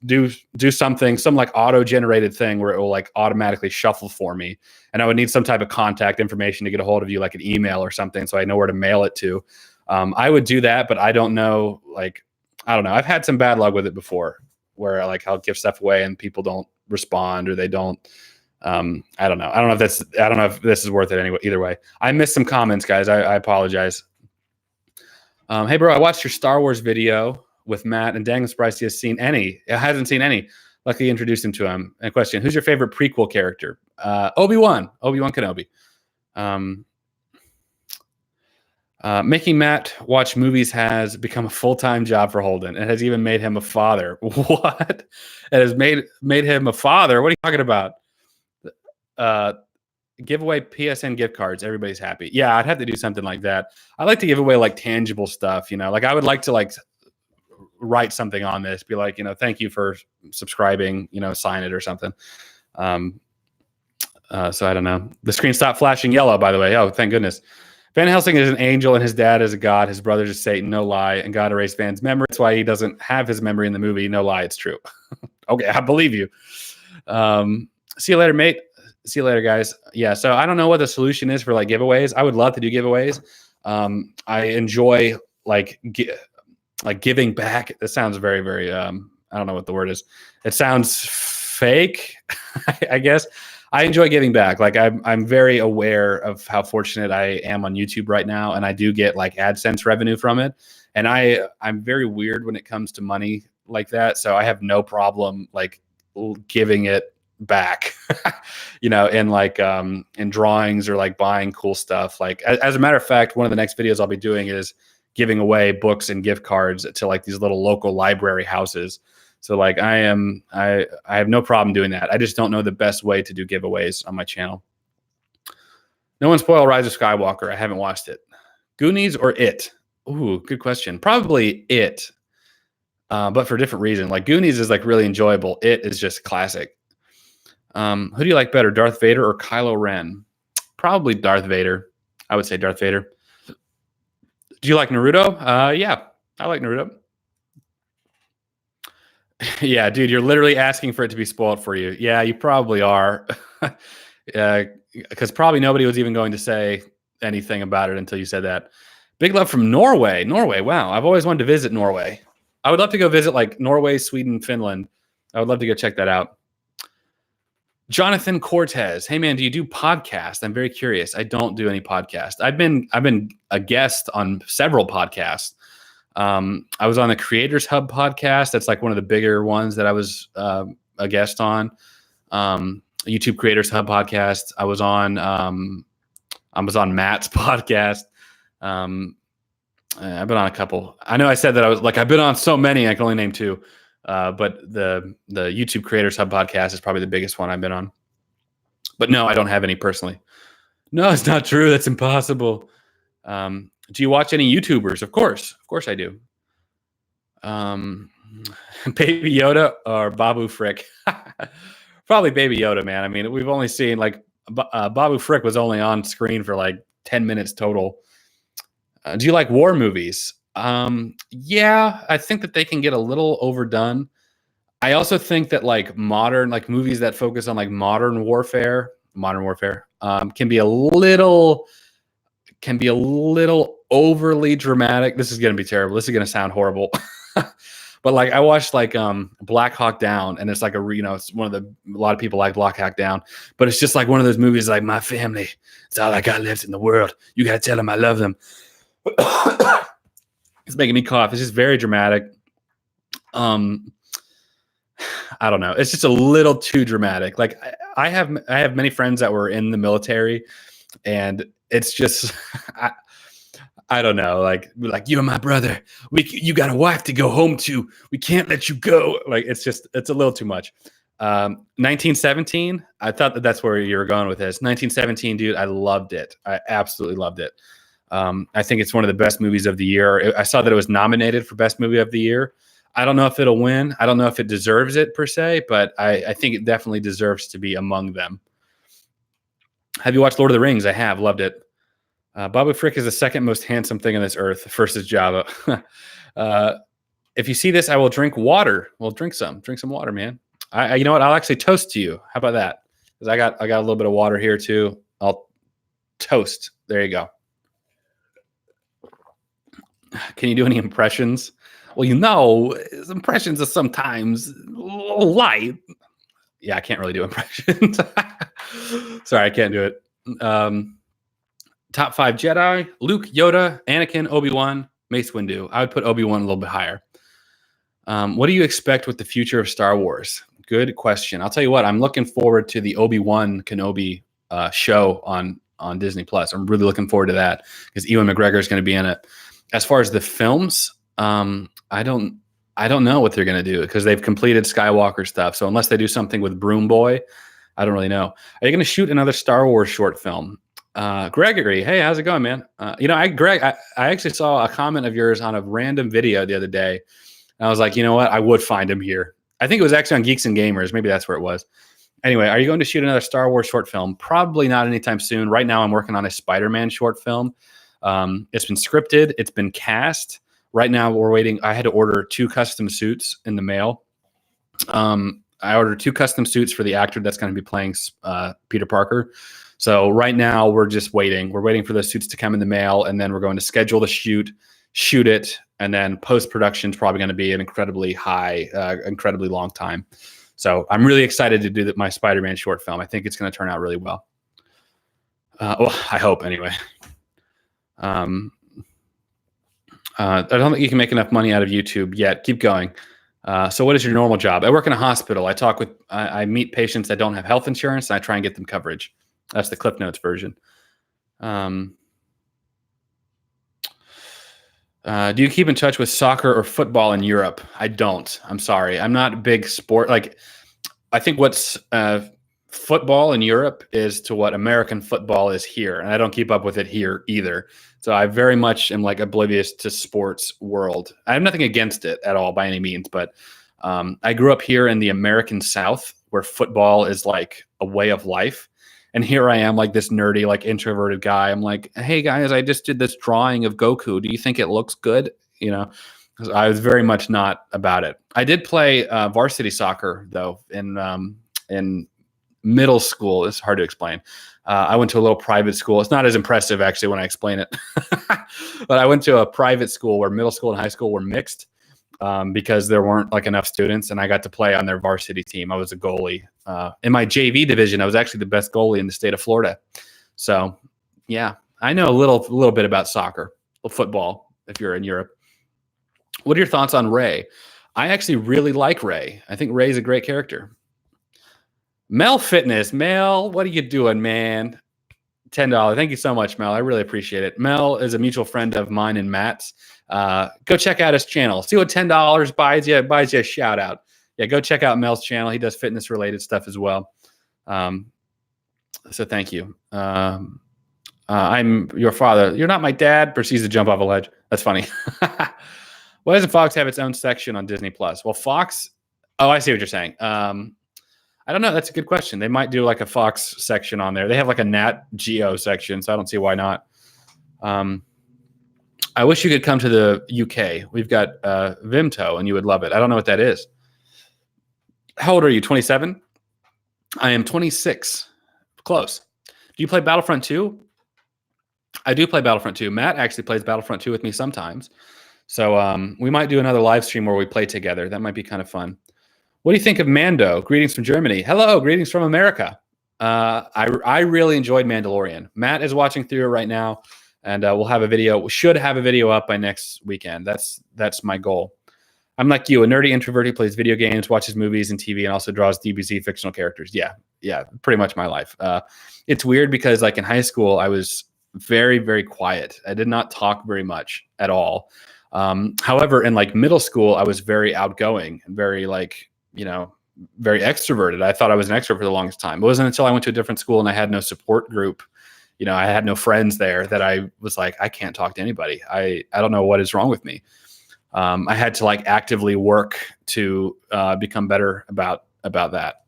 A: do something, some like auto-generated thing where it will like automatically shuffle for me. And I would need some type of contact information to get a hold of you, like an email or something, so I know where to mail it to. I would do that, but I don't know, like, I don't know. I've had some bad luck with it before where like I'll give stuff away and people don't respond, or they don't, I don't know. I don't know if this is worth it anyway. Either way, I missed some comments, guys. I apologize. Hey bro, I watched your Star Wars video with Matt, and dang, I'm surprised he has seen any. It hasn't seen any. Luckily introduced him to him. And question, who's your favorite prequel character? Obi-Wan Kenobi. Making Matt watch movies has become a full-time job for Holden. It has even made him a father. What? It has made him a father? What are you talking about? Give away PSN gift cards. Everybody's happy. Yeah, I'd have to do something like that. I like to give away like tangible stuff, like I would like to like write something on this, be like, thank you for subscribing, sign it or something. So I don't know. The screen stopped flashing yellow, by the way. Oh, thank goodness. Van Helsing is an angel and his dad is a god. His brother is Satan. No lie. And God erased Van's memory. That's why he doesn't have his memory in the movie. No lie. It's true. Okay. I believe you. See you later, mate. See you later, guys. Yeah. So I don't know what the solution is for like giveaways. I would love to do giveaways. I enjoy like giving back. It sounds very, very, I don't know what the word is. It sounds fake, I guess. I enjoy giving back. Like I'm very aware of how fortunate I am on YouTube right now. And I do get like AdSense revenue from it. And I'm very weird when it comes to money like that. So I have no problem like giving it back, in like, in drawings or like buying cool stuff. Like as a matter of fact, one of the next videos I'll be doing is giving away books and gift cards to like these little local library houses. So like I have no problem doing that. I just don't know the best way to do giveaways on my channel. No one spoil Rise of Skywalker. I haven't watched it. Goonies or It? Ooh, good question. Probably It, but for a different reason. Like Goonies is like really enjoyable. It is just classic. Who do you like better, Darth Vader or Kylo Ren? Probably Darth Vader. I would say Darth Vader. Do you like Naruto? Yeah, I like Naruto. Yeah, dude, you're literally asking for it to be spoiled for you. Yeah, you probably are. Because probably nobody was even going to say anything about it until you said that. Big love from Norway. Norway, wow. I've always wanted to visit Norway. I would love to go visit like Norway, Sweden, Finland. I would love to go check that out. Jonathan Cortez. Hey man, do you do podcasts? I'm very curious. I don't do any podcasts. I've been a guest on several podcasts. I was on the Creators Hub podcast. That's like one of the bigger ones that I was a guest on. YouTube Creators Hub podcast. I was on Matt's podcast. I've been on a couple. I know I said that I've been on so many, I can only name two. But the YouTube Creators Hub podcast is probably the biggest one I've been on. But no, I don't have any personally. No, it's not true. That's impossible. Do you watch any YouTubers? Of course I do. Baby Yoda or Babu Frick? Probably Baby Yoda, man. I mean, we've only seen like Babu Frick was only on screen for like 10 minutes total. Do you like war movies? Yeah, I think that they can get a little overdone. I also think that like modern, like movies that focus on like modern warfare, can be a little overly dramatic. This is going to be terrible. This is going to sound horrible. But like I watched like Black Hawk Down, and it's like it's one of a lot of people like Black Hawk Down, but it's just like one of those movies like my family, it's all I got left in the world. You got to tell them I love them. It's making me cough. It's just very dramatic. I don't know. It's just a little too dramatic. Like I have many friends that were in the military, and it's just I don't know. Like you're my brother. You got a wife to go home to. We can't let you go. Like it's a little too much. 1917. I thought that's where you were going with this. 1917, dude. I loved it. I absolutely loved it. I think it's one of the best movies of the year. I saw that it was nominated for Best Movie of the Year. I don't know if it'll win. I don't know if it deserves it per se, but I think it definitely deserves to be among them. Have you watched Lord of the Rings? I have. Loved it. Babu Frick is the second most handsome thing on this earth. First is Java. If you see this, I will drink water. Well, drink some water, man. You know what? I'll actually toast to you. How about that? Because I got a little bit of water here too. I'll toast. There you go. Can you do any impressions? Well, impressions are sometimes a little light. Yeah, I can't really do impressions. Sorry, I can't do it. Top 5 Jedi: Luke, Yoda, Anakin, Obi-Wan, Mace Windu. I would put Obi-Wan a little bit higher. What do you expect with the future of Star Wars? Good question. I'll tell you what, I'm looking forward to the Obi-Wan Kenobi show on Disney Plus. I'm really looking forward to that because Ewan McGregor is going to be in it. As far as the films, I don't know what they're going to do because they've completed Skywalker stuff. So unless they do something with Broom Boy, I don't really know. Are you going to shoot another Star Wars short film? Gregory, hey, how's it going, man? Greg, I actually saw a comment of yours on a random video the other day And I was like, you know what? I would find him here. I think it was actually on Geeks and Gamers. Maybe that's where it was. Anyway, are you going to shoot another Star Wars short film? Probably not anytime soon. Right now, I'm working on a Spider-Man short film. It's been scripted. It's been cast. Right now, we're waiting. I had to order 2 custom suits in the mail. I ordered 2 custom suits for the actor that's going to be playing Peter Parker. So right now, we're just waiting. We're waiting for those suits to come in the mail, and then we're going to schedule the shoot it, and then post-production is probably going to be an incredibly long time. So I'm really excited to do my Spider-Man short film. I think it's going to turn out really well. Well, I hope anyway. I don't think you can make enough money out of YouTube yet. Keep going. So what is your normal job? I work in a hospital. I meet patients that don't have health insurance, and I try and get them coverage. That's the Cliff Notes version. Do you keep in touch with soccer or football in Europe? I don't. I'm sorry. I'm not a big sport. Like, I think what's football in Europe is to what American football is here, and I don't keep up with it here either. So I very much am like oblivious to sports world. I have nothing against it at all by any means, but I grew up here in the American South, where football is like a way of life. And here I am, like this nerdy, like introverted guy. I'm like, hey guys, I just did this drawing of Goku. Do you think it looks good? You know, because I was very much not about it. I did play varsity soccer though in middle school. It's hard to explain. I went to a little private school. It's not as impressive actually when I explain it, but I went to a private school where middle school and high school were mixed. Because there weren't like enough students, and I got to play on their varsity team. I was a goalie. In my JV division, I was actually the best goalie in the state of Florida. So yeah, I know a little bit about soccer, football, if you're in Europe. What are your thoughts on Ray? I actually really like Ray. I think Ray's a great character. Mel Fitness. Mel, what are you doing, man? $10. Thank you so much, Mel. I really appreciate it. Mel is a mutual friend of mine and Matt's. Go check out his channel. See what $10 buys you. It buys you a shout out. Yeah, go check out Mel's channel. He does fitness related stuff as well. So thank you. I'm your father. You're not my dad. Proceeds to jump off a ledge. That's funny. Why doesn't Fox have its own section on Disney Plus? Well, Fox. Oh, I see what you're saying. I don't know. That's a good question. They might do like a Fox section on there. They have like a Nat Geo section, so I don't see why not. I wish you could come to the UK. We've got Vimto, and you would love it. I don't know what that is. How old are you? 27? I am 26. Close. Do you play Battlefront 2? I do play Battlefront 2. Matt actually plays Battlefront 2 with me sometimes. So we might do another live stream where we play together. That might be kind of fun. What do you think of Mando? Greetings from Germany. Hello, greetings from America. I really enjoyed Mandalorian. Matt is watching through it right now, and we'll have a video. We should have a video up by next weekend. That's my goal. I'm like you, a nerdy introvert who plays video games, watches movies and TV, and also draws DBZ fictional characters. Yeah, pretty much my life. It's weird because like in high school, I was very, very quiet. I did not talk very much at all. However, in like middle school, I was very outgoing and very like, very extroverted. I thought I was an extrovert for the longest time. It wasn't until I went to a different school and I had no support group. I had no friends there that I was like, I can't talk to anybody. I don't know what is wrong with me. I had to like actively work to become better about that.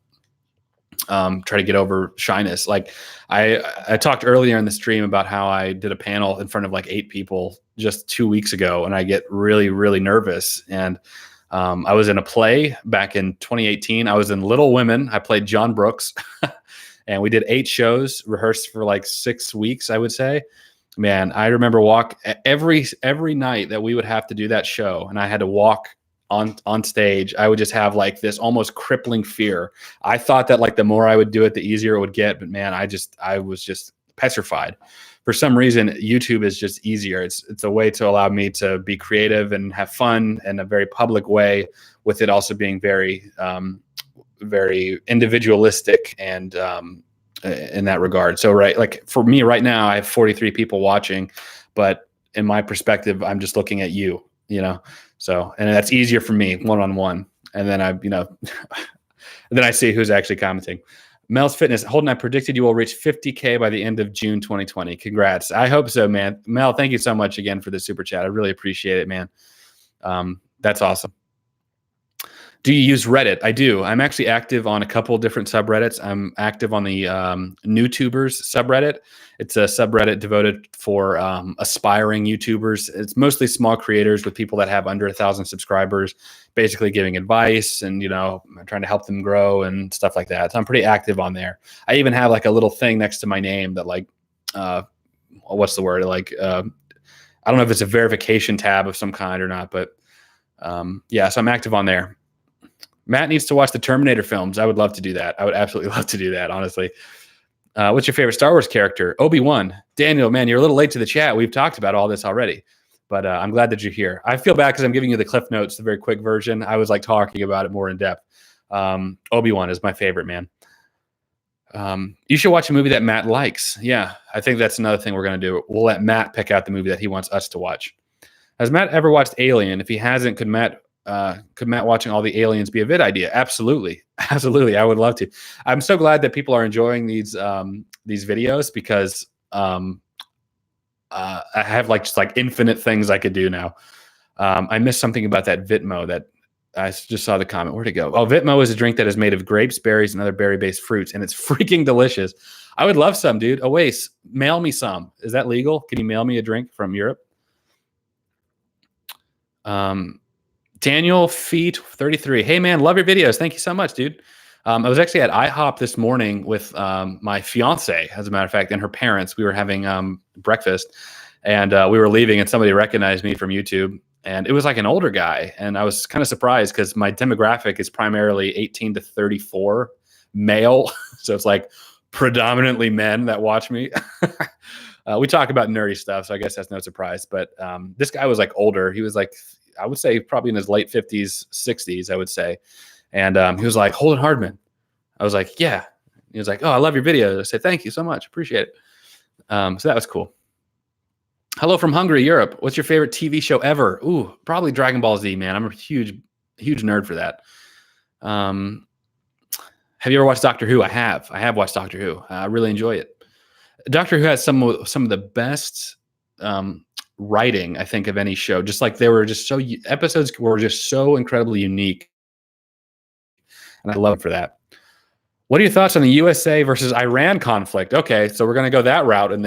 A: Try to get over shyness. Like I talked earlier in the stream about how I did a panel in front of like 8 people just 2 weeks ago, and I get really, really nervous. And I was in a play back in 2018. I was in Little Women. I played John Brooks, and we did 8 shows, rehearsed for like 6 weeks, I would say. Man, I remember every night that we would have to do that show, and I had to walk on stage. I would just have like this almost crippling fear. I thought that like the more I would do it, the easier it would get. But man, I was just petrified. For some reason, YouTube is just easier. It's a way to allow me to be creative and have fun in a very public way, with it also being very, very individualistic and in that regard. So right, like for me right now, I have 43 people watching, but in my perspective, I'm just looking at you, So, and that's easier for me one-on-one. And then then I see who's actually commenting. Mel's Fitness. Holden, I predicted you will reach 50K by the end of June 2020. Congrats. I hope so, man. Mel, thank you so much again for the super chat. I really appreciate it, man. That's awesome. Do you use Reddit? I do. I'm actually active on a couple of different subreddits. I'm active on the NewTubers subreddit. It's a subreddit devoted for aspiring YouTubers. It's mostly small creators with people that have under 1,000 subscribers, basically giving advice and, trying to help them grow and stuff like that. So I'm pretty active on there. I even have like a little thing next to my name that what's the word? I don't know if it's a verification tab of some kind or not, but so I'm active on there. Matt needs to watch the Terminator films. I would love to do that. I would absolutely love to do that, honestly. What's your favorite Star Wars character? Obi-Wan. Daniel, man, you're a little late to the chat. We've talked about all this already, but I'm glad that you're here. I feel bad because I'm giving you the Cliff Notes, the very quick version. I was like talking about it more in depth. Obi-Wan is my favorite, man. You should watch a movie that Matt likes. Yeah, I think that's another thing we're going to do. We'll let Matt pick out the movie that he wants us to watch. Has Matt ever watched Alien? If he hasn't, could Matt watching all the aliens be a vid idea? Absolutely. I would love to. I'm so glad that people are enjoying these videos because I have just infinite things I could do now. I missed something about that Vitmo that I just saw the comment. Where'd it go? Oh, Vitmo is a drink that is made of grapes, berries, and other berry-based fruits, and it's freaking delicious. I would love some, dude. Oase, mail me some. Is that legal? Can you mail me a drink from Europe? Daniel Feet 33. Hey man, love your videos. Thank you so much, dude. I was actually at IHOP this morning with my fiance, as a matter of fact, and her parents. We were having breakfast, and we were leaving, and somebody recognized me from YouTube, and it was like an older guy, and I was kind of surprised because my demographic is primarily 18 to 34 male, so it's like predominantly men that watch me. We talk about nerdy stuff, so I guess that's no surprise. But this guy was like older. He was like, I would say probably in his late 50s, 60s, I would say. And he was like, Holden Hardman. I was like, yeah. He was like, oh, I love your videos. I said, thank you so much. Appreciate it. So that was cool. Hello from Hungary, Europe. What's your favorite TV show ever? Ooh, probably Dragon Ball Z, man. I'm a huge nerd for that. Have you ever watched Doctor Who? I have. I have watched Doctor Who. I really enjoy it. Doctor Who has some of the best writing, I think, of any show. Just like they were just episodes were just so incredibly unique, and I love it for that. What are your thoughts on the USA versus Iran conflict? Okay, so we're going to go that route in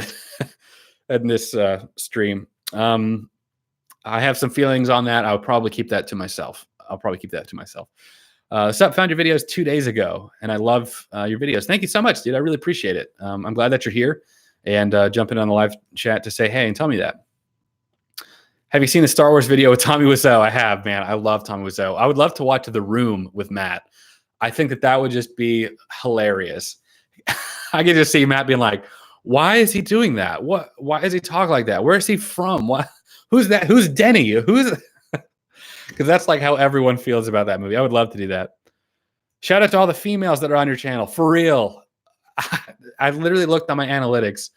A: this stream. I have some feelings on that. I'll probably keep that to myself. Sup, found your videos 2 days ago, and I love your videos. Thank you so much, dude. I really appreciate it. I'm glad that you're here and jumping on the live chat to say hey and tell me that. Have you seen the Star Wars video with Tommy Wiseau? I have, man. I love Tommy Wiseau. I would love to watch The Room with Matt. I think that would just be hilarious. I could just see Matt being like, why is he doing that? Why is he talking like that? Where is he from? Who's that? Who's Denny? Because that's like how everyone feels about that movie. I would love to do that. Shout out to all the females that are on your channel. For real. I literally looked on my analytics.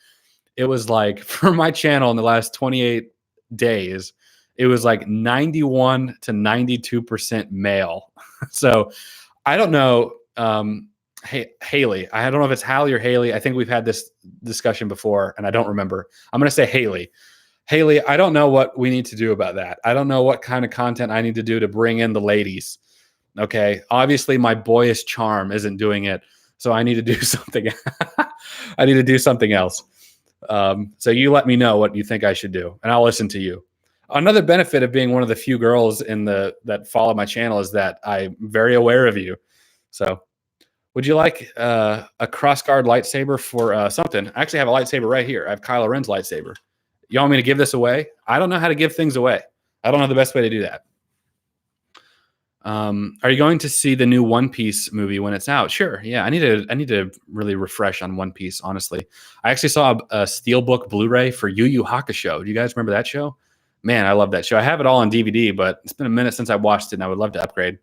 A: It was like for my channel in the last 28 days, it was like 91 to 92% male. So I don't know. Hey, Haley, I don't know if it's Hallie or Haley. I think we've had this discussion before and I don't remember. I'm going to say Haley. Haley, I don't know what we need to do about that. I don't know what kind of content I need to do to bring in the ladies. Okay. Obviously my boyish charm isn't doing it. So I need to do something. I need to do something else. So you let me know what you think I should do and I'll listen to you. Another benefit of being one of the few girls that follow my channel is that I'm very aware of you. So would you like a crossguard lightsaber for something? I actually have a lightsaber right here. I have Kylo Ren's lightsaber. You want me to give this away? I don't know how to give things away. I don't know the best way to do that. Are you going to see the new One Piece movie when it's out? Sure. Yeah, I need to really refresh on One Piece, honestly. I actually saw a Steelbook Blu-ray for Yu Yu Hakusho. Do you guys remember that show? Man, I love that show. I have it all on DVD, but it's been a minute since I watched it, and I would love to upgrade.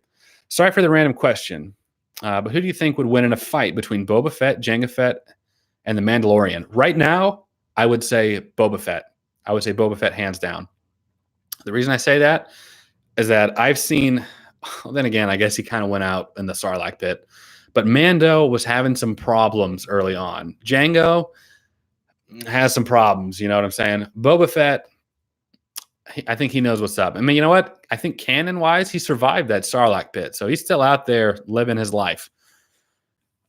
A: Sorry for the random question, but who do you think would win in a fight between Boba Fett, Jango Fett, and the Mandalorian? Right now, I would say Boba Fett. I would say Boba Fett hands down. The reason I say that is that I've seen, well, then again, I guess he kind of went out in the Sarlacc pit, but Mando was having some problems early on. Jango has some problems, you know what I'm saying? Boba Fett, I think he knows what's up. I mean, you know what? I think canon wise, he survived that Sarlacc pit, so he's still out there living his life.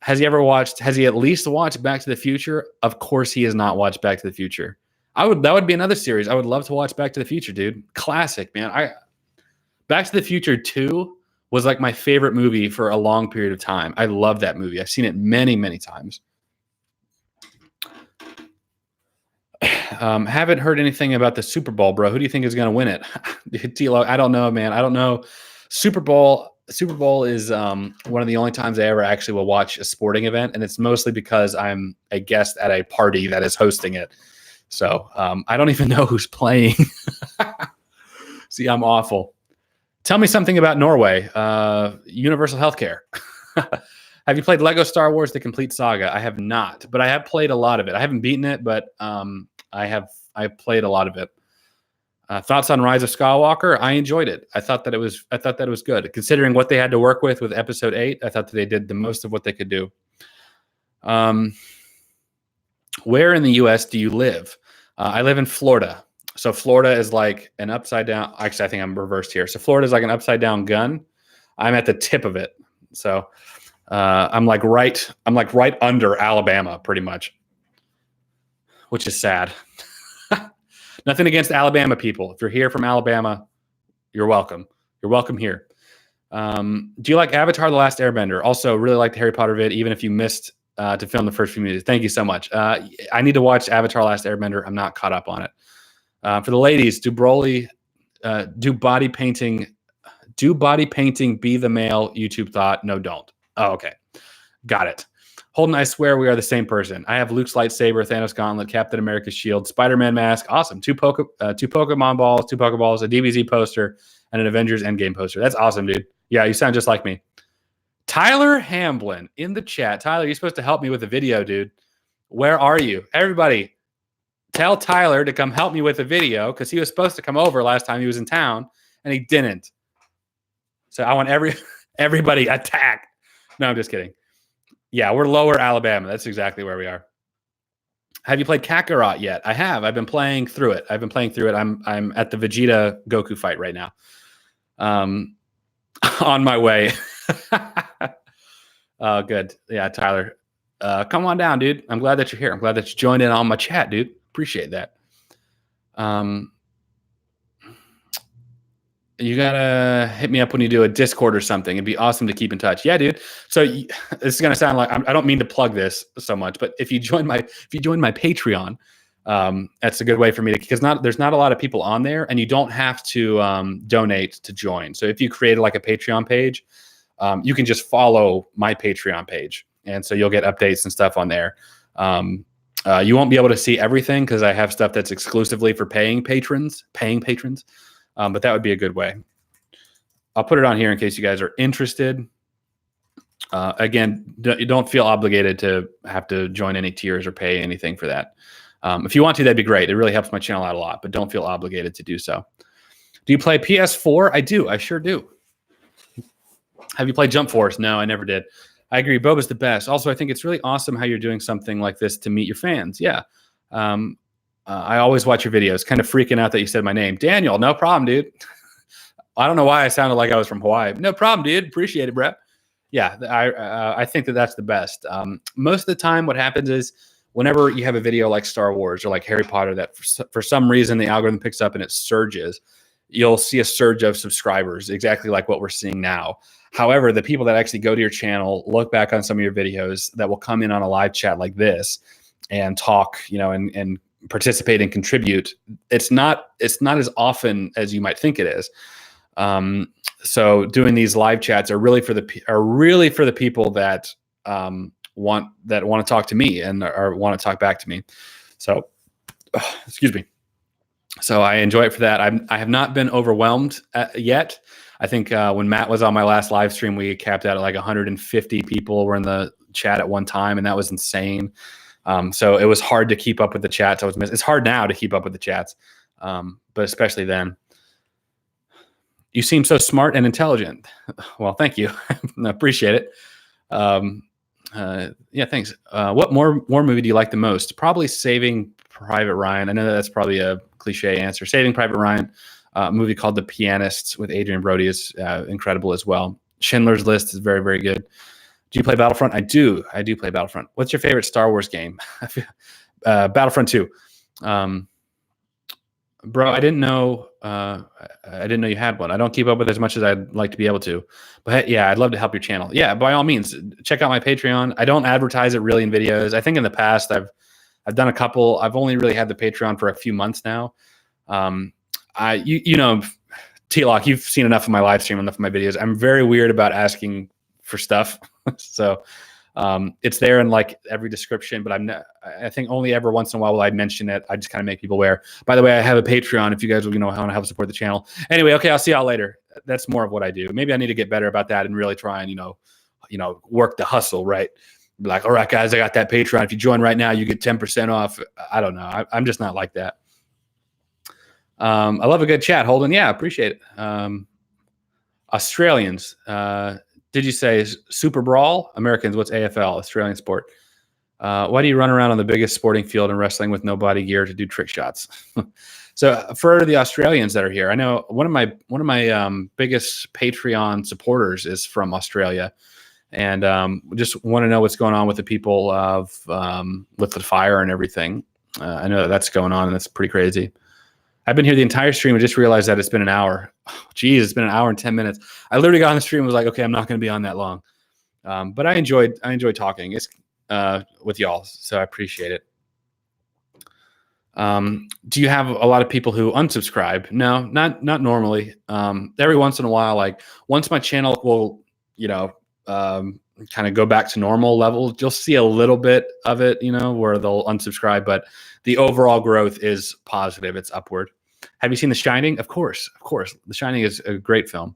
A: Has he at least watched Back to the Future? Of course he has not watched Back to the Future. That would be another series. I would love to watch Back to the Future, dude. Classic, man. Back to the Future 2 was like my favorite movie for a long period of time. I love that movie. I've seen it many, many times. Haven't heard anything about the Super Bowl, bro. Who do you think is going to win it? T-Lo, I don't know, man. I don't know. Super Bowl is one of the only times I ever actually will watch a sporting event, and it's mostly because I'm a guest at a party that is hosting it. So I don't even know who's playing. See, I'm awful. Tell me something about Norway. Universal healthcare. Have you played Lego Star Wars: The Complete Saga? I have not, but I have played a lot of it. I haven't beaten it, but I've played a lot of it. Thoughts on Rise of Skywalker? I enjoyed it. I thought that it was good, considering what they had to work with Episode 8. I thought that they did the most of what they could do. Where in the U.S. do you live? I live in Florida. So Florida is like an upside down. Actually, I think I'm reversed here. So Florida is like an upside down gun. I'm at the tip of it. So I'm like right under Alabama, pretty much, which is sad. Nothing against Alabama people. If you're here from Alabama, you're welcome. You're welcome here. Do you like Avatar: The Last Airbender? Also, really like the Harry Potter vid, even if you missed to film the first few minutes. Thank you so much. I need to watch Avatar: Last Airbender. I'm not caught up on it. For the ladies, do body painting be the male YouTube thought? No, don't. Oh, okay. Got it. Holden, I swear we are the same person. I have Luke's lightsaber, Thanos gauntlet, Captain America's shield, Spider-Man mask. Awesome. Two Pokemon balls, two Pokeballs, a DBZ poster, and an Avengers Endgame poster. That's awesome, dude. Yeah, you sound just like me. Tyler Hamblin in the chat. Tyler, you're supposed to help me with the video, dude. Where are you? Everybody, tell Tyler to come help me with the video because he was supposed to come over last time he was in town, and he didn't. So I want everybody attack. No, I'm just kidding. Yeah, we're lower Alabama. That's exactly where we are. Have you played Kakarot yet? I have. I've been playing through it. I'm at the Vegeta Goku fight right now. On my way. Good. Yeah, Tyler. Come on down, dude. I'm glad that you're here. I'm glad that you joined in on my chat, dude. Appreciate that. You gotta hit me up when you do a Discord or something. It'd be awesome to keep in touch. Yeah, dude. So this is gonna sound like I don't mean to plug this so much, but if you join my Patreon, that's a good way for me to, because there's not a lot of people on there, and you don't have to donate to join. So if you create like a Patreon page, you can just follow my Patreon page, and so you'll get updates and stuff on there. You won't be able to see everything because I have stuff that's exclusively for paying patrons. But that would be a good way. I'll put it on here in case you guys are interested. Again, you don't feel obligated to have to join any tiers or pay anything for that. If you want to, that'd be great. It really helps my channel out a lot, but don't feel obligated to do so. Do you play PS4? I do. I sure do. Have you played Jump Force? No, I never did. I agree. Boba's the best. Also, I think it's really awesome how you're doing something like this to meet your fans. Yeah. I always watch your videos. Kind of freaking out that you said my name. Daniel, no problem, dude. I don't know why I sounded like I was from Hawaii. No problem, dude. Appreciate it, bro. Yeah, I think that's the best. Most of the time, what happens is whenever you have a video like Star Wars or like Harry Potter that for some reason the algorithm picks up and it surges, you'll see a surge of subscribers, exactly like what we're seeing now. However, the people that actually go to your channel, look back on some of your videos, that will come in on a live chat like this and talk, and participate and contribute, it's not as often as you might think it is. So doing these live chats are really for the people that want to talk to me and want to talk back to me. So excuse me. So I enjoy it for that. I have not been overwhelmed yet. I think when Matt was on my last live stream, we capped out at like 150 people were in the chat at one time, and that was insane. So it was hard to keep up with the chats. It's hard now to keep up with the chats, but especially then. You seem so smart and intelligent. Well, thank you. I appreciate it. Yeah, thanks. What more movie do you like the most? Probably Saving Private Ryan. I know that's probably a cliche answer. Saving Private Ryan. movie called The Pianist with Adrian Brody is incredible as well. Schindler's List is very, very good. Do you play Battlefront? I do play Battlefront. What's your favorite Star Wars game? Battlefront 2. Bro, I didn't know you had one. I don't keep up with it as much as I'd like to be able to. But yeah, I'd love to help your channel. Yeah, by all means, check out my Patreon. I don't advertise it really in videos. I think in the past I've done a couple. I've only really had the Patreon for a few months now. You know, T-Lock, you've seen enough of my live stream, enough of my videos. I'm very weird about asking for stuff. So it's there in like every description, but I think only ever once in a while will I mention it. I just kind of make people aware. By the way, I have a Patreon if you guys want to help support the channel. Anyway, okay, I'll see y'all later. That's more of what I do. Maybe I need to get better about that and really try and, work the hustle, right? Be like, all right, guys, I got that Patreon. If you join right now, you get 10% off. I don't know. I'm just not like that. I love a good chat, Holden. Yeah, appreciate it. Australians. Did you say Super Brawl? Americans, what's AFL? Australian sport. Why do you run around on the biggest sporting field and wrestling with no body gear to do trick shots? So for the Australians that are here, I know one of my biggest Patreon supporters is from Australia, and just want to know what's going on with the people with the fire and everything. I know that's going on, and that's pretty crazy. I've been here the entire stream and just realized that it's been an hour. Oh, geez, it's been an hour and 10 minutes. I literally got on the stream and was like, okay, I'm not going to be on that long. But I enjoyed talking with y'all, so I appreciate it. Do you have a lot of people who unsubscribe? No, not normally. Every once in a while, like once my channel will, kind of go back to normal levels, you'll see a little bit of it, where they'll unsubscribe, but the overall growth is positive. It's upward. Have you seen The Shining? Of course. The Shining is a great film.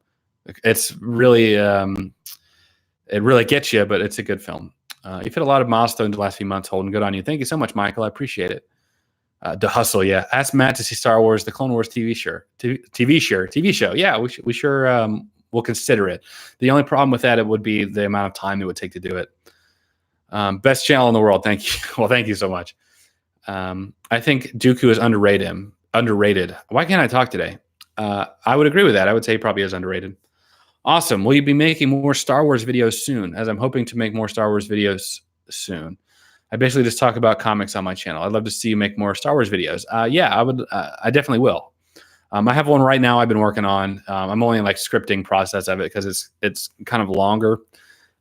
A: It's really, it really gets you, but it's a good film. You've hit a lot of milestones the last few months, Holden. Good on you. Thank you so much, Michael. I appreciate it. The hustle, yeah. Ask Matt to see Star Wars, the Clone Wars TV show. Yeah, we sure we'll consider it. The only problem with that, it would be the amount of time it would take to do it. Best channel in the world. Thank you. Well, thank you so much. I think Dooku is underrated. Why can't I talk today? I would agree with that. I would say he probably is underrated. Awesome. Will you be making more Star Wars videos soon? As I'm hoping to make more Star Wars videos soon. I basically just talk about comics on my channel. I'd love to see you make more Star Wars videos. Yeah, I would. I definitely will. I have one right now I've been working on. I'm only in like scripting process of it because it's kind of longer.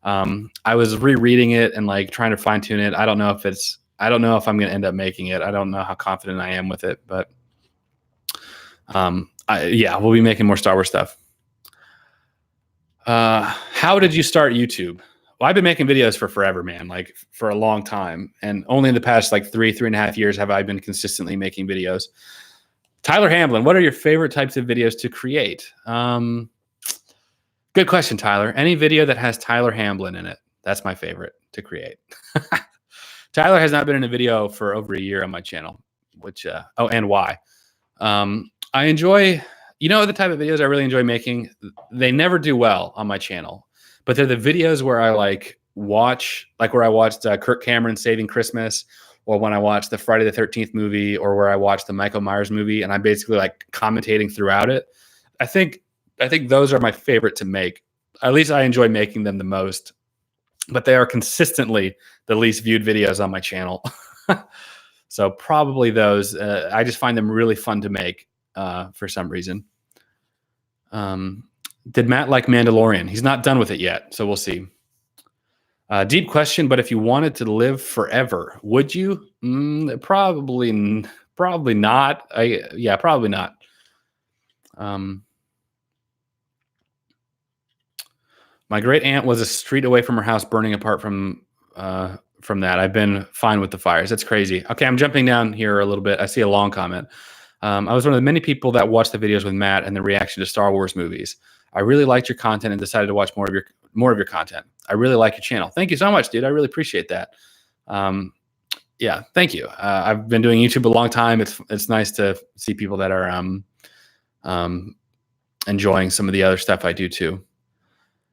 A: I was rereading it and like trying to fine tune it. I don't know if I'm going to end up making it. I don't know how confident I am with it, but yeah, we'll be making more Star Wars stuff. How did you start YouTube? Well, I've been making videos for forever, man, like for a long time. And only in the past like 3.5 years have I been consistently making videos. Tyler Hamblin, what are your favorite types of videos to create? Good question, Tyler. Any video that has Tyler Hamblin in it, that's my favorite to create. Tyler has not been in a video for over a year on my channel, which, and why? I enjoy, the type of videos I really enjoy making. They never do well on my channel, but they're the videos where I where I watched Kirk Cameron Saving Christmas, or when I watched the Friday the 13th movie, or where I watched the Michael Myers movie, and I'm basically like commentating throughout it. I think those are my favorite to make. At least I enjoy making them the most, but they are consistently the least viewed videos on my channel. So probably those. I just find them really fun to make for some reason. Did Matt like Mandalorian? He's not done with it yet, so we'll see. Deep question, but if you wanted to live forever, would you? Probably not. Yeah, probably not. My great aunt was a street away from her house, burning apart from that. I've been fine with the fires. That's crazy. Okay, I'm jumping down here a little bit. I see a long comment. I was one of the many people that watched the videos with Matt and the reaction to Star Wars movies. I really liked your content and decided to watch more of your content. I really like your channel. Thank you so much, dude. I really appreciate that. Yeah, thank you. I've been doing YouTube a long time. It's nice to see people that are enjoying some of the other stuff I do too.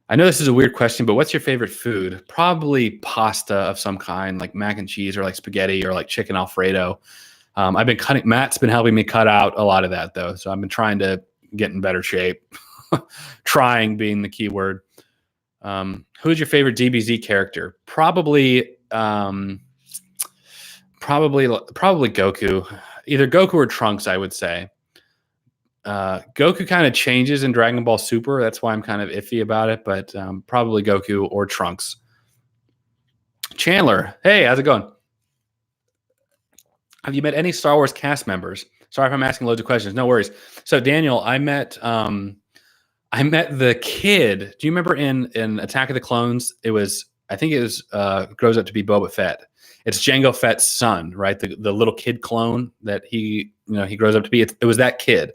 A: I know this is a weird question, but what's your favorite food? Probably pasta of some kind, like mac and cheese or like spaghetti or like chicken Alfredo. Matt's been helping me cut out a lot of that though. So I've been trying to get in better shape. Trying being the key word. Who's your favorite DBZ character? Probably Goku. Either Goku or Trunks, I would say. Goku kind of changes in Dragon Ball Super. That's why I'm kind of iffy about it, but probably Goku or Trunks. Chandler, hey, how's it going? Have you met any Star Wars cast members? Sorry if I'm asking loads of questions. No worries. So Daniel, I met the kid. Do you remember in Attack of the Clones? I think it was grows up to be Boba Fett. It's Jango Fett's son, right? The little kid clone that he grows up to be. It was that kid.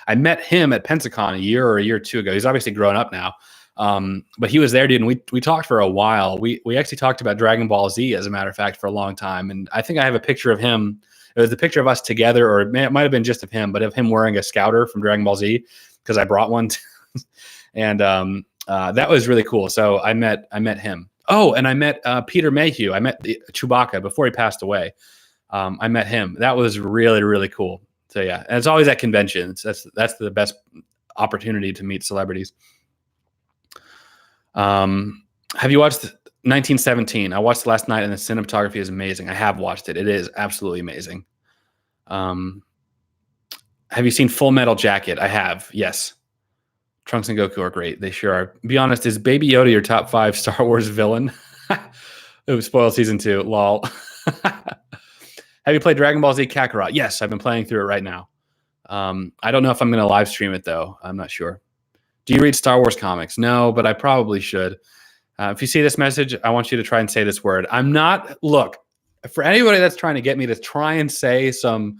A: I met him at Pensacon a year or two ago. He's obviously grown up now. But he was there, dude, and we talked for a while. We actually talked about Dragon Ball Z, as a matter of fact, for a long time. And I think I have a picture of him. It was the picture of us together, or it might have been just of him, but of him wearing a Scouter from Dragon Ball Z, because I brought one. And that was really cool. So I met him. Oh, and I met Peter Mayhew. I met Chewbacca before he passed away. I met him. That was really, really cool. So yeah, and it's always at conventions. That's the best opportunity to meet celebrities. Have you watched 1917? I watched it last night, and the cinematography is amazing. I have watched it. It is absolutely amazing. Have you seen Full Metal Jacket? I have. Yes. Trunks and Goku are great. They sure are. Be honest, is Baby Yoda your top 5 Star Wars villain? It was spoiled season 2. Lol. Have you played Dragon Ball Z Kakarot? Yes, I've been playing through it right now. I don't know if I'm going to live stream it, though. I'm not sure. Do you read Star Wars comics? No, but I probably should. If you see this message, I want you to try and say this word. I'm not. Look, for anybody that's trying to get me to try and say some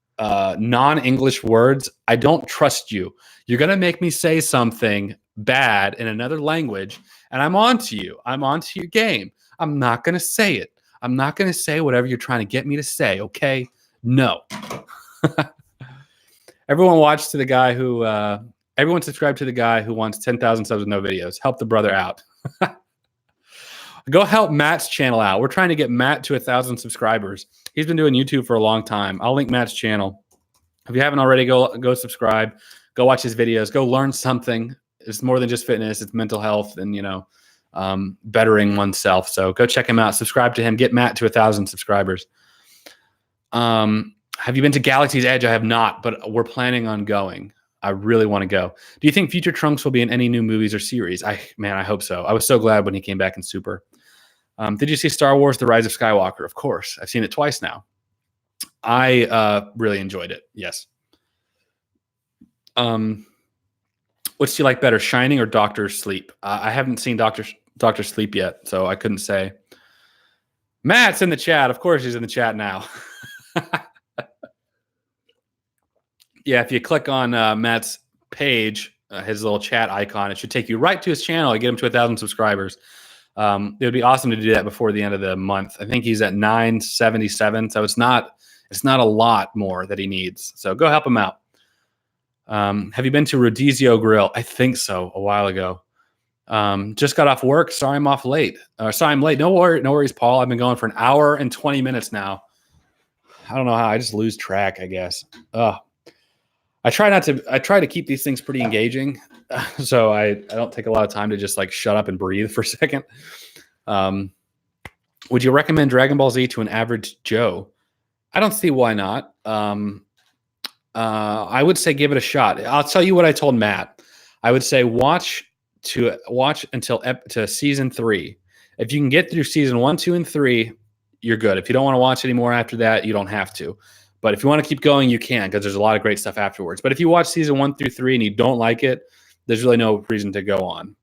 A: non-English words, I don't trust you. You're going to make me say something bad in another language, and I'm on to you. I'm on to your game. I'm not going to say it. I'm not going to say whatever you're trying to get me to say, okay? No. Everyone subscribe to the guy who wants 10,000 subs with no videos. Help the brother out. Go help Matt's channel out. We're trying to get Matt to 1,000 subscribers. He's been doing YouTube for a long time. I'll link Matt's channel. If you haven't already, go subscribe. Go watch his videos. Go learn something. It's more than just fitness. It's mental health and, bettering oneself. So go check him out. Subscribe to him. Get Matt to 1,000 subscribers. Have you been to Galaxy's Edge? I have not, but we're planning on going. I really want to go. Do you think future Trunks will be in any new movies or series? I hope so. I was so glad when he came back in Super. Did you see Star Wars: The Rise of Skywalker? Of course. I've seen it twice now. I really enjoyed it. Yes. Which do you like better, Shining or Doctor Sleep? I haven't seen Doctor Sleep yet, so I couldn't say. Matt's in the chat. Of course he's in the chat now. Yeah, if you click on Matt's page, his little chat icon, it should take you right to his channel to get him to 1,000 subscribers. It would be awesome to do that before the end of the month. I think he's at 977, so it's not a lot more that he needs. So go help him out. Have you been to Rodizio Grill? I think so, a while ago. Just got off work. Sorry I'm off late. Sorry I'm late. No worries, Paul. I've been going for an hour and 20 minutes now. I don't know how. I just lose track, I guess. I try to keep these things pretty engaging. So I don't take a lot of time to just like shut up and breathe for a second. Would you recommend Dragon Ball Z to an average Joe? I don't see why not. I would say give it a shot. I'll tell you what I told Matt. I would say watch until to season 3. If you can get through season 1, 2, and 3, you're good. If you don't want to watch anymore after that, you don't have to. But if you want to keep going, you can, because there's a lot of great stuff afterwards. But if you watch season 1 through 3 and you don't like it, there's really no reason to go on.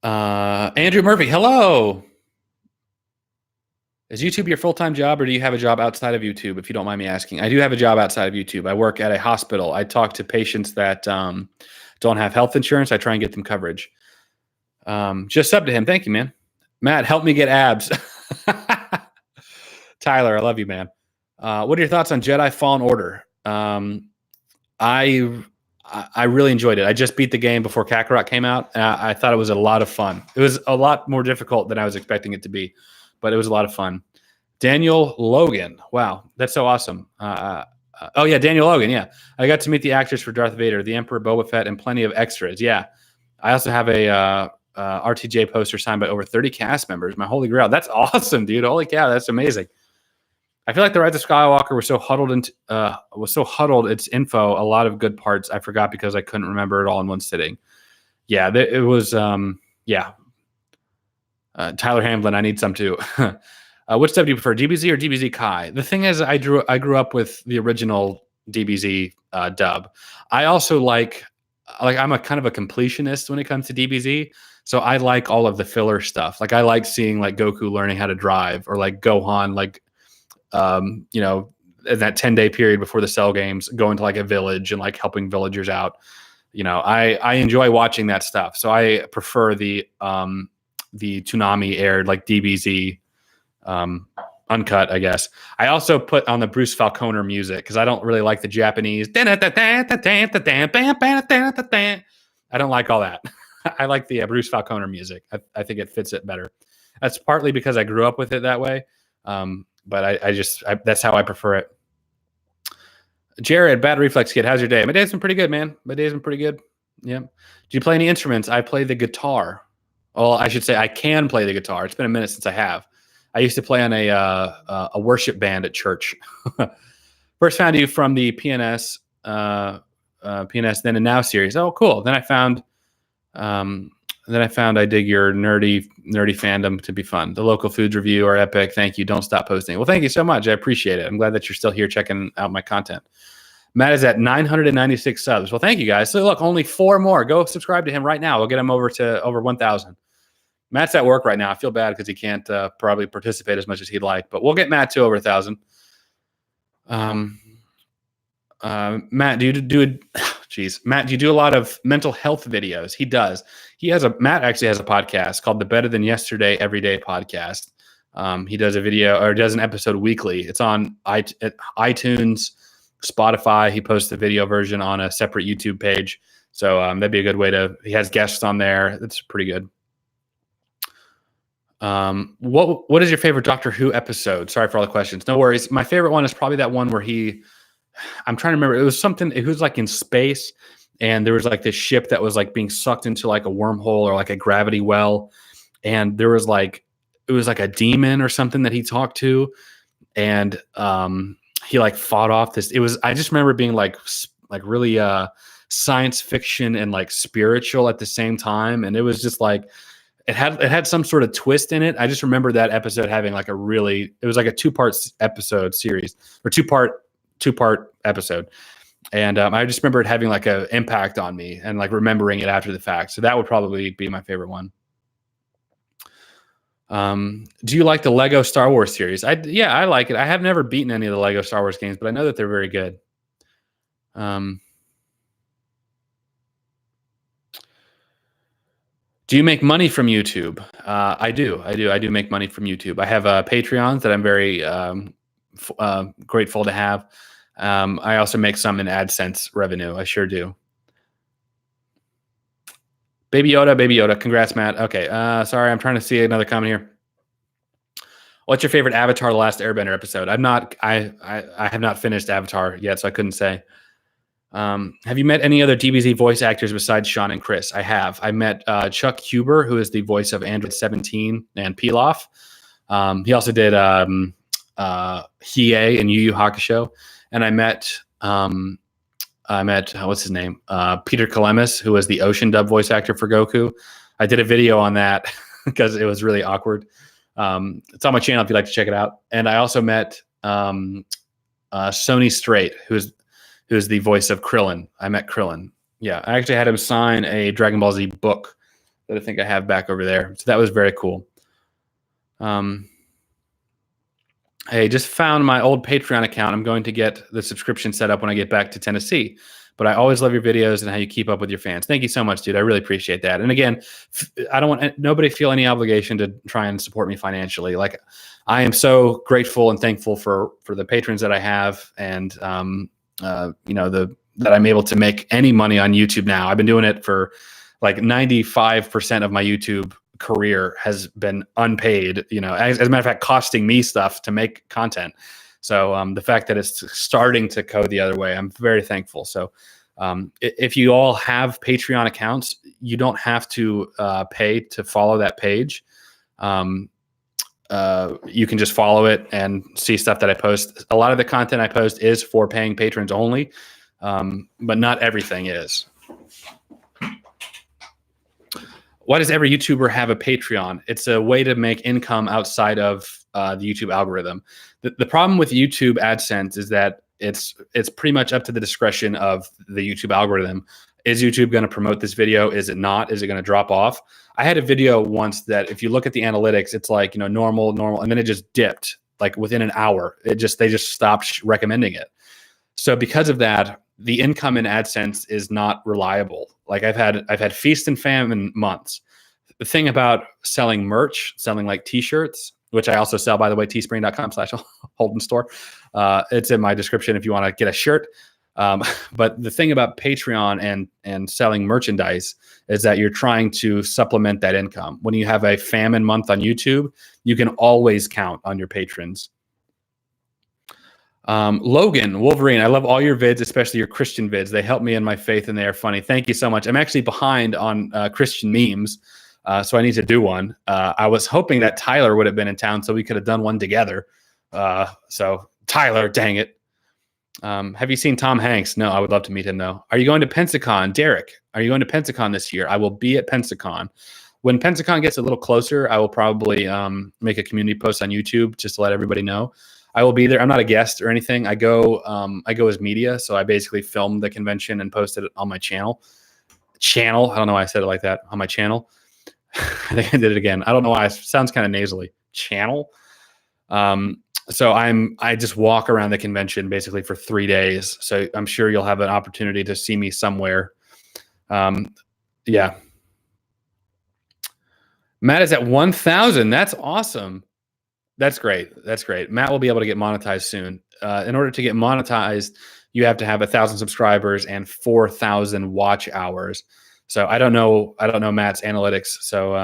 A: Andrew Murphy, hello. Is YouTube your full-time job, or do you have a job outside of YouTube, if you don't mind me asking? I do have a job outside of YouTube. I work at a hospital. I talk to patients that don't have health insurance. I try and get them coverage. Just sub to him. Thank you, man. Matt, help me get abs. Tyler, I love you, man. What are your thoughts on Jedi Fallen Order? I really enjoyed it. I just beat the game before Kakarot came out. I thought it was a lot of fun. It was a lot more difficult than I was expecting it to be, but it was a lot of fun. Daniel Logan. Wow, that's so awesome. Oh yeah, Daniel Logan. Yeah, I got to meet the actors for Darth Vader, the Emperor, Boba Fett, and plenty of extras. Yeah, I also have a RTJ poster signed by over 30 cast members. My holy grail. That's awesome, dude. Holy cow, that's amazing. I feel like the Rise of Skywalker was so huddled its info. A lot of good parts I forgot because I couldn't remember it all in one sitting. Yeah, it was. Yeah, Tyler Hamlin. I need some too. Which dub do you prefer, DBZ or DBZ Kai? The thing is, I grew up with the original DBZ dub. I also like I'm a kind of a completionist when it comes to DBZ. So I like all of the filler stuff. Like I like seeing like Goku learning how to drive, or like Gohan like in that 10-day period before the Cell games, going to like a village and like helping villagers out. I enjoy watching that stuff. So I prefer the Toonami aired like DBZ uncut, I guess. I also put on the Bruce Falconer music because I don't really like the Japanese. I don't like all that. I like the Bruce Falconer music. I think it fits it better. That's partly because I grew up with it that way. But that's how I prefer it. Jared, Bad Reflex Kid, how's your day? My day's been pretty good, man. My day's been pretty good. Yeah. Do you play any instruments? I play the guitar. Well, I should say I can play the guitar. It's been a minute since I have. I used to play on a worship band at church. First found you from the PNS Then and Now series. Oh, cool. Then I found I dig your nerdy fandom to be fun. The local foods review are epic. Thank you. Don't stop posting. Well, thank you so much. I appreciate it. I'm glad that you're still here checking out my content. Matt is at 996 subs. Well, thank you guys. So look, only 4 more. Go subscribe to him right now. We'll get him over 1,000. Matt's at work right now. I feel bad because he can't probably participate as much as he'd like, but we'll get Matt to over 1,000. Matt, do you do Matt, do you do a lot of mental health videos? He does. Matt actually has a podcast called the Better Than Yesterday Everyday Podcast. He does a video or does an episode weekly. It's on iTunes, Spotify. He posts the video version on a separate YouTube page. So that'd be a good way he has guests on there. That's pretty good. What is your favorite Doctor Who episode? Sorry for all the questions. No worries. My favorite one is probably that one where I'm trying to remember. It was like in space, and there was like this ship that was like being sucked into like a wormhole or like a gravity well. And there was like, it was like a demon or something that he talked to. And, he like fought off this. I just remember being like really, science fiction and like spiritual at the same time. And it was just like, it had some sort of twist in it. I just remember that episode having like it was like a 2-part episode series or two-part episode. And I just remember it having like an impact on me and like remembering it after the fact. So that would probably be my favorite one. Do you like the Lego Star Wars series? Yeah, I like it. I have never beaten any of the Lego Star Wars games, but I know that they're very good. Do you make money from YouTube? I do. I do make money from YouTube. I have Patreons that I'm very grateful to have. I also make some in AdSense revenue. I sure do. Baby Yoda. Congrats, Matt. Okay. Sorry, I'm trying to see another comment here. What's your favorite Avatar: The Last Airbender episode? I have not finished Avatar yet, so I couldn't say. Have you met any other DBZ voice actors besides Sean and Chris? I have. I met Chuck Huber, who is the voice of Android 17 and Pilaf. He also did Hiei and Yu Yu Hakusho. And I met what's his name? Peter Kalemis, who was the Ocean dub voice actor for Goku. I did a video on that because it was really awkward. It's on my channel if you'd like to check it out. And I also met Sony Straight, who's the voice of Krillin. I met Krillin. Yeah, I actually had him sign a Dragon Ball Z book that I think I have back over there. So that was very cool. Hey, just found my old Patreon account. I'm going to get the subscription set up when I get back to Tennessee. But I always love your videos and how you keep up with your fans. Thank you so much, dude. I really appreciate that. And again, I don't want nobody feel any obligation to try and support me financially. Like, I am so grateful and thankful for the patrons that I have, and that I'm able to make any money on YouTube now. I've been doing it for like 95% of my YouTube career has been unpaid, as a matter of fact, costing me stuff to make content. So the fact that it's starting to go the other way, I'm very thankful. So if you all have Patreon accounts, you don't have to pay to follow that page. You can just follow it and see stuff that I post. A lot of the content I post is for paying patrons only, but not everything is. Why does every YouTuber have a Patreon? It's a way to make income outside of the YouTube algorithm. The problem with YouTube AdSense is that it's pretty much up to the discretion of the YouTube algorithm. Is YouTube going to promote this video? Is it not? Is it going to drop off? I had a video once that if you look at the analytics, it's like, normal, and then it just dipped like within an hour. They just stopped recommending it. So because of that, the income in AdSense is not reliable. Like I've had feast and famine months. The thing about selling merch, selling like t-shirts, which I also sell, by the way, teespring.com/Holden store. It's in my description if you want to get a shirt. But the thing about Patreon and selling merchandise is that you're trying to supplement that income. When you have a famine month on YouTube, you can always count on your patrons. Logan, Wolverine, I love all your vids, especially your Christian vids. They help me in my faith and they are funny. Thank you so much. I'm actually behind on Christian memes, so I need to do one. I was hoping that Tyler would have been in town so we could have done one together. So Tyler, dang it. Have you seen Tom Hanks? No, I would love to meet him though. Are you going to Pensacon? Derek, are you going to Pensacon this year? I will be at Pensacon. When Pensacon gets a little closer, I will probably make a community post on YouTube just to let everybody know. I will be there. I'm not a guest or anything. I go as media. So I basically film the convention and post it on my channel. I don't know why I said it like that. On my channel. I think I did it again. I don't know why. It sounds kind of nasally. Channel. So I just walk around the convention basically for 3 days. So I'm sure you'll have an opportunity to see me somewhere. Yeah. Matt is at 1,000. That's awesome. That's great. That's great. Matt will be able to get monetized soon. In order to get monetized, you have to have 1,000 subscribers and 4,000 watch hours. So I don't know Matt's analytics. So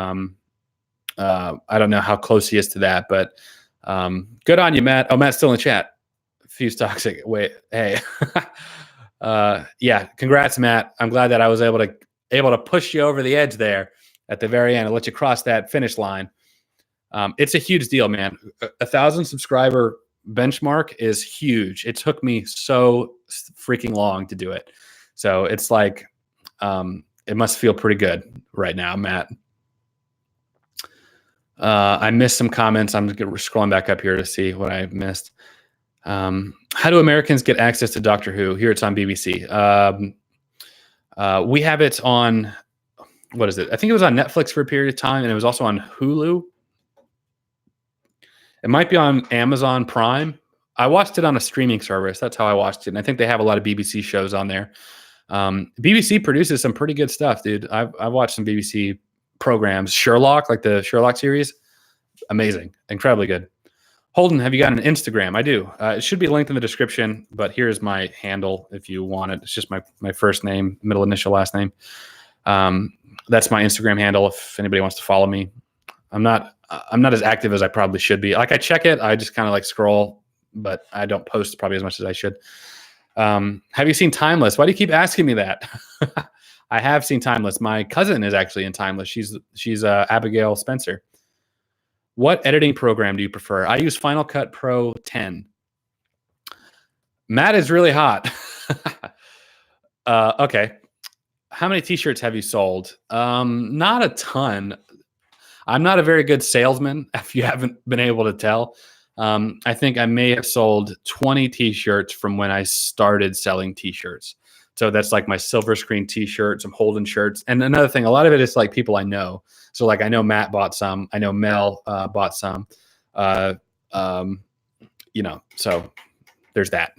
A: I don't know how close he is to that, but good on you, Matt. Oh, Matt's still in the chat. Fuse toxic. Wait, hey. Yeah, congrats, Matt. I'm glad that I was able to push you over the edge there at the very end and let you cross that finish line. It's a huge deal, man. 1,000 subscriber benchmark is huge. It took me so freaking long to do it. So it's like, it must feel pretty good right now, Matt. I missed some comments. I'm scrolling back up here to see what I missed. How do Americans get access to Doctor Who? Here it's on BBC. We have it on, what is it? I think it was on Netflix for a period of time, and it was also on Hulu. It might be on Amazon Prime. I watched it on a streaming service. That's how I watched it. And I think they have a lot of BBC shows on there. BBC produces some pretty good stuff, dude. I've watched some BBC programs. Sherlock, like the Sherlock series, amazing, incredibly good. Holden, have you got an Instagram? I do. It should be linked in the description, but here's my handle if you want it. It's just my first name, middle initial, last name. That's my Instagram handle if anybody wants to follow me. I'm not as active as I probably should be. Like I check it, I just kind of like scroll, but I don't post probably as much as I should. Have you seen Timeless? Why do you keep asking me that? I have seen Timeless. My cousin is actually in Timeless. She's Abigail Spencer. What editing program do you prefer? I use Final Cut Pro 10. Matt is really hot. Okay. How many t-shirts have you sold? Not a ton. I'm not a very good salesman, if you haven't been able to tell. I think I may have sold 20 t-shirts from when I started selling t-shirts. So that's like my silver screen t-shirt, some Holden shirts. And another thing, a lot of it is like people I know. So like I know Matt bought some. I know Mel bought some. So there's that.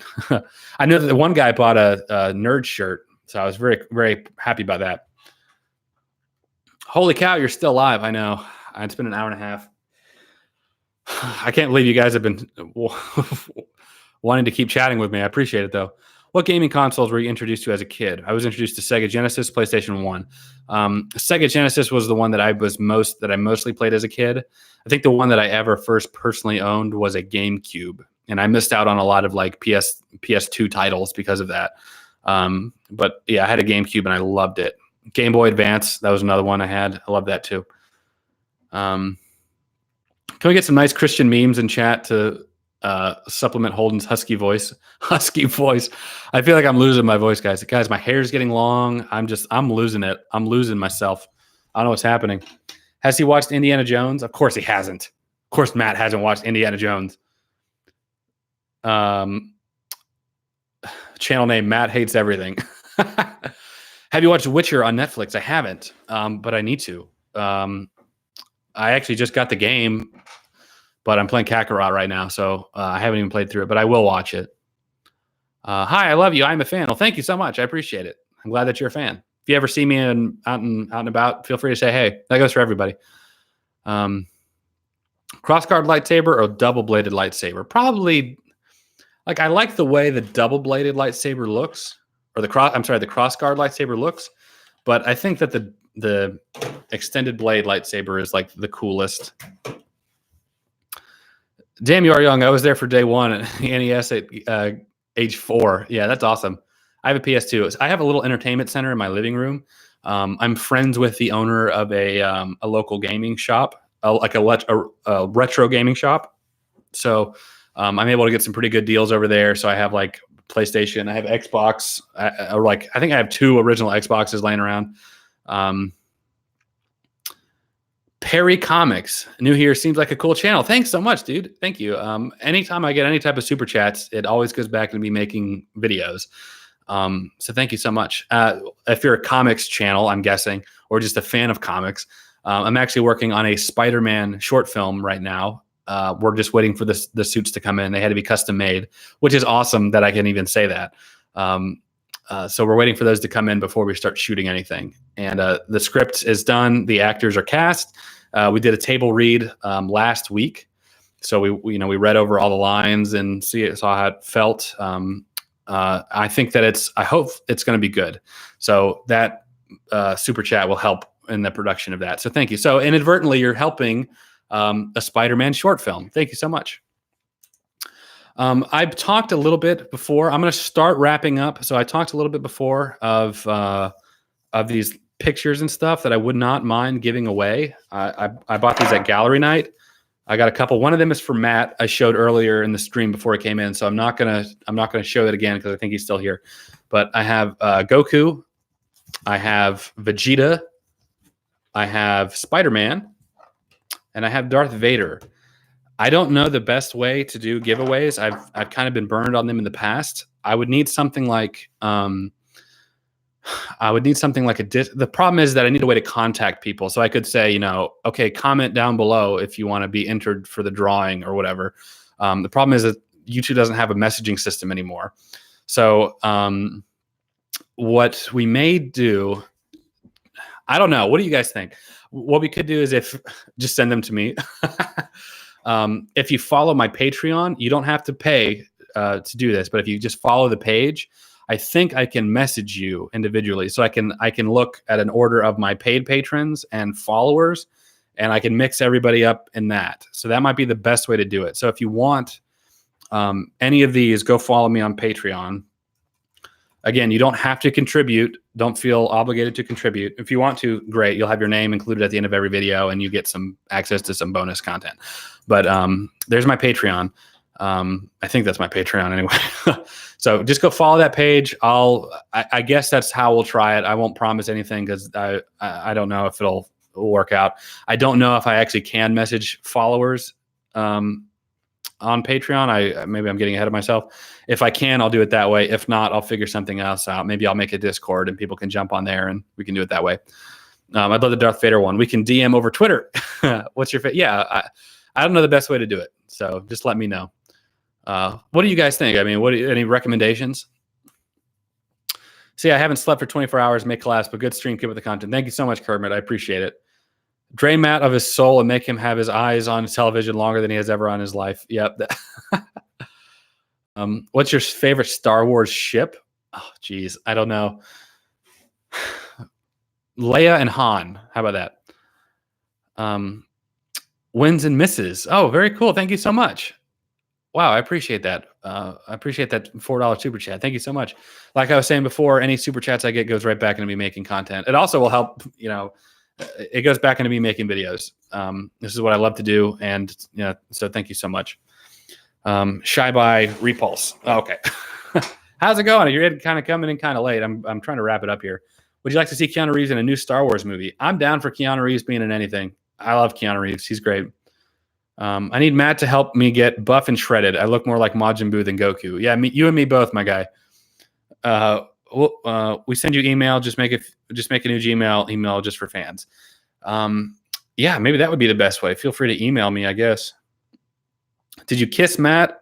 A: I know that the one guy bought a nerd shirt. So I was very, very happy about that. Holy cow, you're still live. I know. It's been an hour and a half. I can't believe you guys have been wanting to keep chatting with me. I appreciate it, though. What gaming consoles were you introduced to as a kid? I was introduced to Sega Genesis, PlayStation 1. Sega Genesis was the one that I mostly played as a kid. I think the one that I ever first personally owned was a GameCube. and I missed out on a lot of like PS2 titles because of that. But yeah, I had a GameCube and I loved it. Game Boy Advance, that was another one I had. I love that too. Can we get some nice Christian memes in chat to supplement Holden's husky voice? Husky voice. I feel like I'm losing my voice, guys. Guys, my hair's getting long. I'm losing it. I'm losing myself. I don't know what's happening. Has he watched Indiana Jones? Of course he hasn't. Of course Matt hasn't watched Indiana Jones. Channel name, Matt Hates Everything. Have you watched Witcher on Netflix? I haven't, but I need to. I actually just got the game, but I'm playing Kakarot right now, so I haven't even played through it, but I will watch it. Hi, I love you. I'm a fan. Well, thank you so much. I appreciate it. I'm glad that you're a fan. If you ever see me out and about, feel free to say hey. That goes for everybody. Crossguard lightsaber or double-bladed lightsaber? Probably, like, I like the way the double-bladed lightsaber looks, or the crossguard lightsaber looks, but I think that the extended blade lightsaber is like the coolest. Damn, you are young. I was there for day one at NES at age 4. Yeah, that's awesome. I have a PS2. I have a little entertainment center in my living room. I'm friends with the owner of a local gaming shop, like a retro gaming shop. So I'm able to get some pretty good deals over there. So I have like PlayStation, I have Xbox, I think I have 2 original Xboxes laying around. Perry Comics, new here, seems like a cool channel. Thanks so much, dude. Thank you. Anytime I get any type of super chats, it always goes back to me making videos. So thank you so much. If you're a comics channel, I'm guessing, or just a fan of comics, I'm actually working on a Spider-Man short film right now. We're just waiting for the suits to come in. They had to be custom made, which is awesome that I can even say that. So we're waiting for those to come in before we start shooting anything. And the script is done. The actors are cast. We did a table read last week. So we read over all the lines and saw how it felt. I think that I hope it's going to be good. So that super chat will help in the production of that. So thank you. So inadvertently, you're helping a Spider-Man short film. Thank you so much. I've talked a little bit before. I'm going to start wrapping up. So I talked a little bit before of these pictures and stuff that I would not mind giving away. I bought these at Gallery Night. I got a couple. One of them is for Matt. I showed earlier in the stream before he came in, so I'm not gonna show it again because I think he's still here. But I have Goku, I have Vegeta, I have Spider-Man, and I have Darth Vader. I don't know the best way to do giveaways. I've kind of been burned on them in the past. I would need something like the problem is that I need a way to contact people. So I could say, okay, comment down below if you want to be entered for the drawing or whatever. The problem is that YouTube doesn't have a messaging system anymore. So what we may do, I don't know. What do you guys think? What we could do is just send them to me. If you follow my Patreon, you don't have to pay to do this, but if you just follow the page, I think I can message you individually. So I can look at an order of my paid patrons and followers, and I can mix everybody up in that. So that might be the best way to do it. So if you want any of these, go follow me on Patreon. Again, you don't have to contribute. Don't feel obligated to contribute. If you want to, great. You'll have your name included at the end of every video, and you get some access to some bonus content. But there's my Patreon. I think that's my Patreon anyway. So just go follow that page. I guess that's how we'll try it. I won't promise anything because I don't know if it'll work out. I don't know if I actually can message followers on Patreon. Maybe I'm getting ahead of myself. If I can, I'll do it that way. If not, I'll figure something else out. Maybe I'll make a Discord and people can jump on there and we can do it that way. I'd love the Darth Vader one. We can DM over Twitter. What's your Yeah, I don't know the best way to do it. So just let me know. What do you guys think? I mean, any recommendations? See, I haven't slept for 24 hours, make collapse, but good stream, keep with the content. Thank you so much, Kermit. I appreciate it. Drain Matt of his soul and make him have his eyes on television longer than he has ever on his life. Yep. What's your favorite Star Wars ship? Oh, geez. I don't know. Leia and Han. How about that? Wins and misses. Oh, very cool. Thank you so much. Wow, I appreciate that. I appreciate that $4 super chat. Thank you so much. Like I was saying before, any super chats I get goes right back into me making content. It also will help, it goes back into me making videos. This is what I love to do. And, so thank you so much. Shy by Repulse. Oh, okay. How's it going? You're kind of coming in kind of late. I'm trying to wrap it up here. Would you like to see Keanu Reeves in a new Star Wars movie? I'm down for Keanu Reeves being in anything. I love Keanu Reeves. He's great. I need Matt to help me get buff and shredded. I look more like Majin Buu than Goku. Yeah, you and me both, my guy. We send you email. Just make a new Gmail email just for fans. Yeah, maybe that would be the best way. Feel free to email me, I guess. Did you kiss Matt?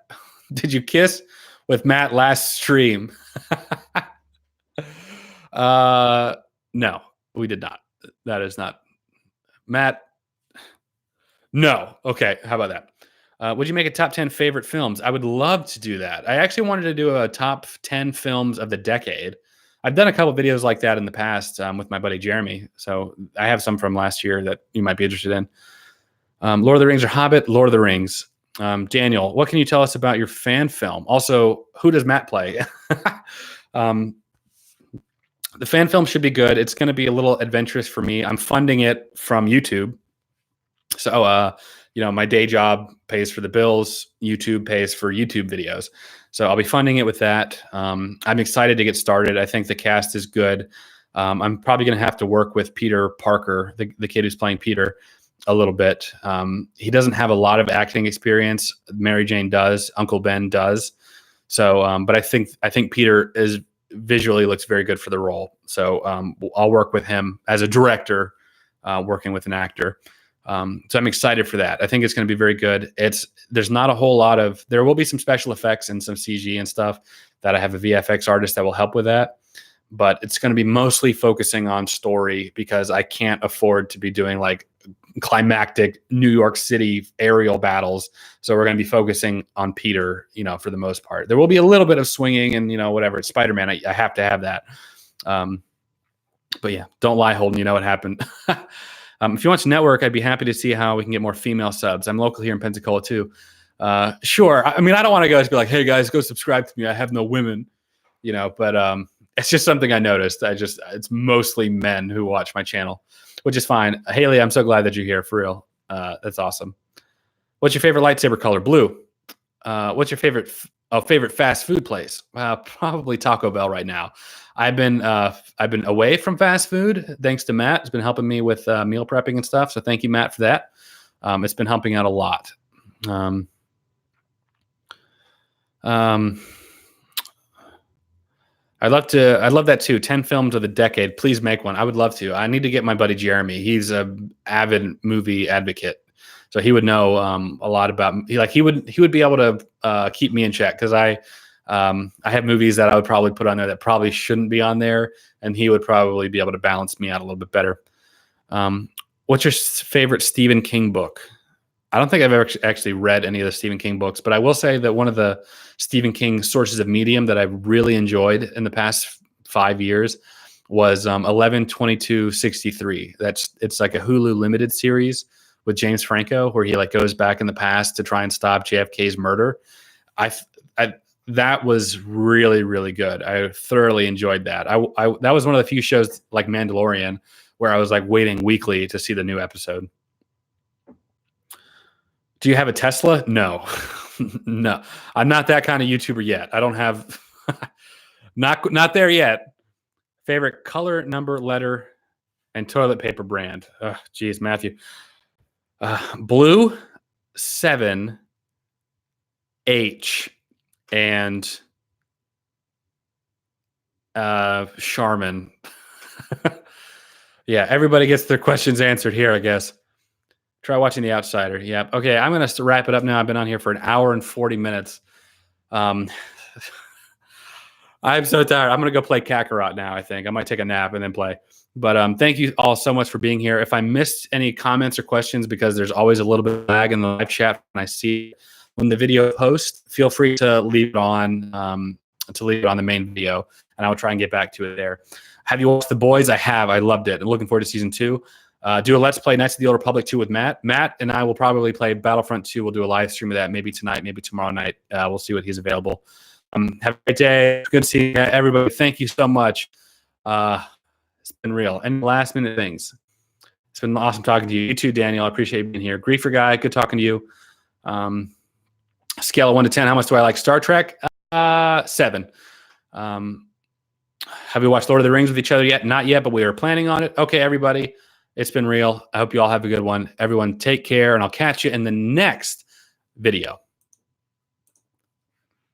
A: Did you kiss with Matt last stream? No, we did not. That is not Matt. No. Okay. How about that? Would you make a top 10 favorite films? I would love to do that. I actually wanted to do a top 10 films of the decade. I've done a couple videos like that in the past with my buddy Jeremy. So I have some from last year that you might be interested in. Lord of the Rings or Hobbit? Lord of the Rings. Daniel, what can you tell us about your fan film? Also, who does Matt play? The fan film should be good. It's going to be a little adventurous for me. I'm funding it from YouTube. So, my day job pays for the bills. YouTube pays for YouTube videos. So I'll be funding it with that. I'm excited to get started. I think the cast is good. I'm probably going to have to work with Peter Parker, the kid who's playing Peter, a little bit. He doesn't have a lot of acting experience. Mary Jane does. Uncle Ben does. So, but I think Peter visually looks very good for the role. So I'll work with him as a director, working with an actor. So I'm excited for that. I think it's going to be very good. There's not a whole lot there will be some special effects and some CG and stuff that I have a VFX artist that will help with that, but it's going to be mostly focusing on story because I can't afford to be doing like climactic New York City aerial battles. So we're going to be focusing on Peter, for the most part. There will be a little bit of swinging and, whatever. It's Spider-Man. I have to have that. But yeah, don't lie, Holden. You know what happened. If you want to network, I'd be happy to see how we can get more female subs. I'm local here in Pensacola too. Sure. I mean, I don't want to go just be like, hey guys, go subscribe to me. I have no women, but it's just something I noticed. It's mostly men who watch my channel, which is fine. Haley, I'm so glad that you're here for real. That's awesome. What's your favorite lightsaber color? Blue. What's your favorite fast food place? Probably Taco Bell right now. I've been away from fast food thanks to Matt. He's been helping me with meal prepping and stuff. So thank you, Matt, for that. It's been helping out a lot. I'd love that too. 10 films of the decade. Please make one. I would love to. I need to get my buddy Jeremy. He's an avid movie advocate. So he would know a lot about. He would be able to keep me in check because I have movies that I would probably put on there that probably shouldn't be on there, and he would probably be able to balance me out a little bit better. What's your favorite Stephen King book? I don't think I've ever actually read any of the Stephen King books, but I will say that one of the Stephen King sources of medium that I've really enjoyed in the past 5 years was 11/22/63. It's like a Hulu limited series with James Franco where he goes back in the past to try and stop JFK's murder. That was really, really good. I thoroughly enjoyed that. That was one of the few shows like Mandalorian where I was waiting weekly to see the new episode. Do you have a Tesla? No, no, I'm not that kind of YouTuber yet. I don't have, not there yet. Favorite color, number, letter, and toilet paper brand. Oh, geez, Matthew. Blue, 7, H, and Charmin. Yeah, everybody gets their questions answered here, I guess. Try watching The Outsider. Yeah. Okay, I'm going to wrap it up now. I've been on here for an hour and 40 minutes. I'm so tired. I'm going to go play Kakarot now, I think. I might take a nap and then play. But thank you all so much for being here. If I missed any comments or questions, because there's always a little bit of lag in the live chat when I see when the video posts, feel free to leave it on the main video, and I will try and get back to it there. Have you watched The Boys? I have. I loved it. I'm looking forward to season 2. Do a Let's Play Knights of the Old Republic 2 with Matt. Matt and I will probably play Battlefront 2. We'll do a live stream of that maybe tonight, maybe tomorrow night. We'll see what he's available. Have a great day. Good to see everybody. Thank you so much. It's been real. And last minute things. It's been awesome talking to you. You too, Daniel. I appreciate you being here. Griefer guy, good talking to you. Scale of 1 to 10, how much do I like Star Trek? 7. Have we watched Lord of the Rings with each other yet? Not yet, but we are planning on it. Okay, everybody. It's been real. I hope you all have a good one. Everyone, take care, and I'll catch you in the next video.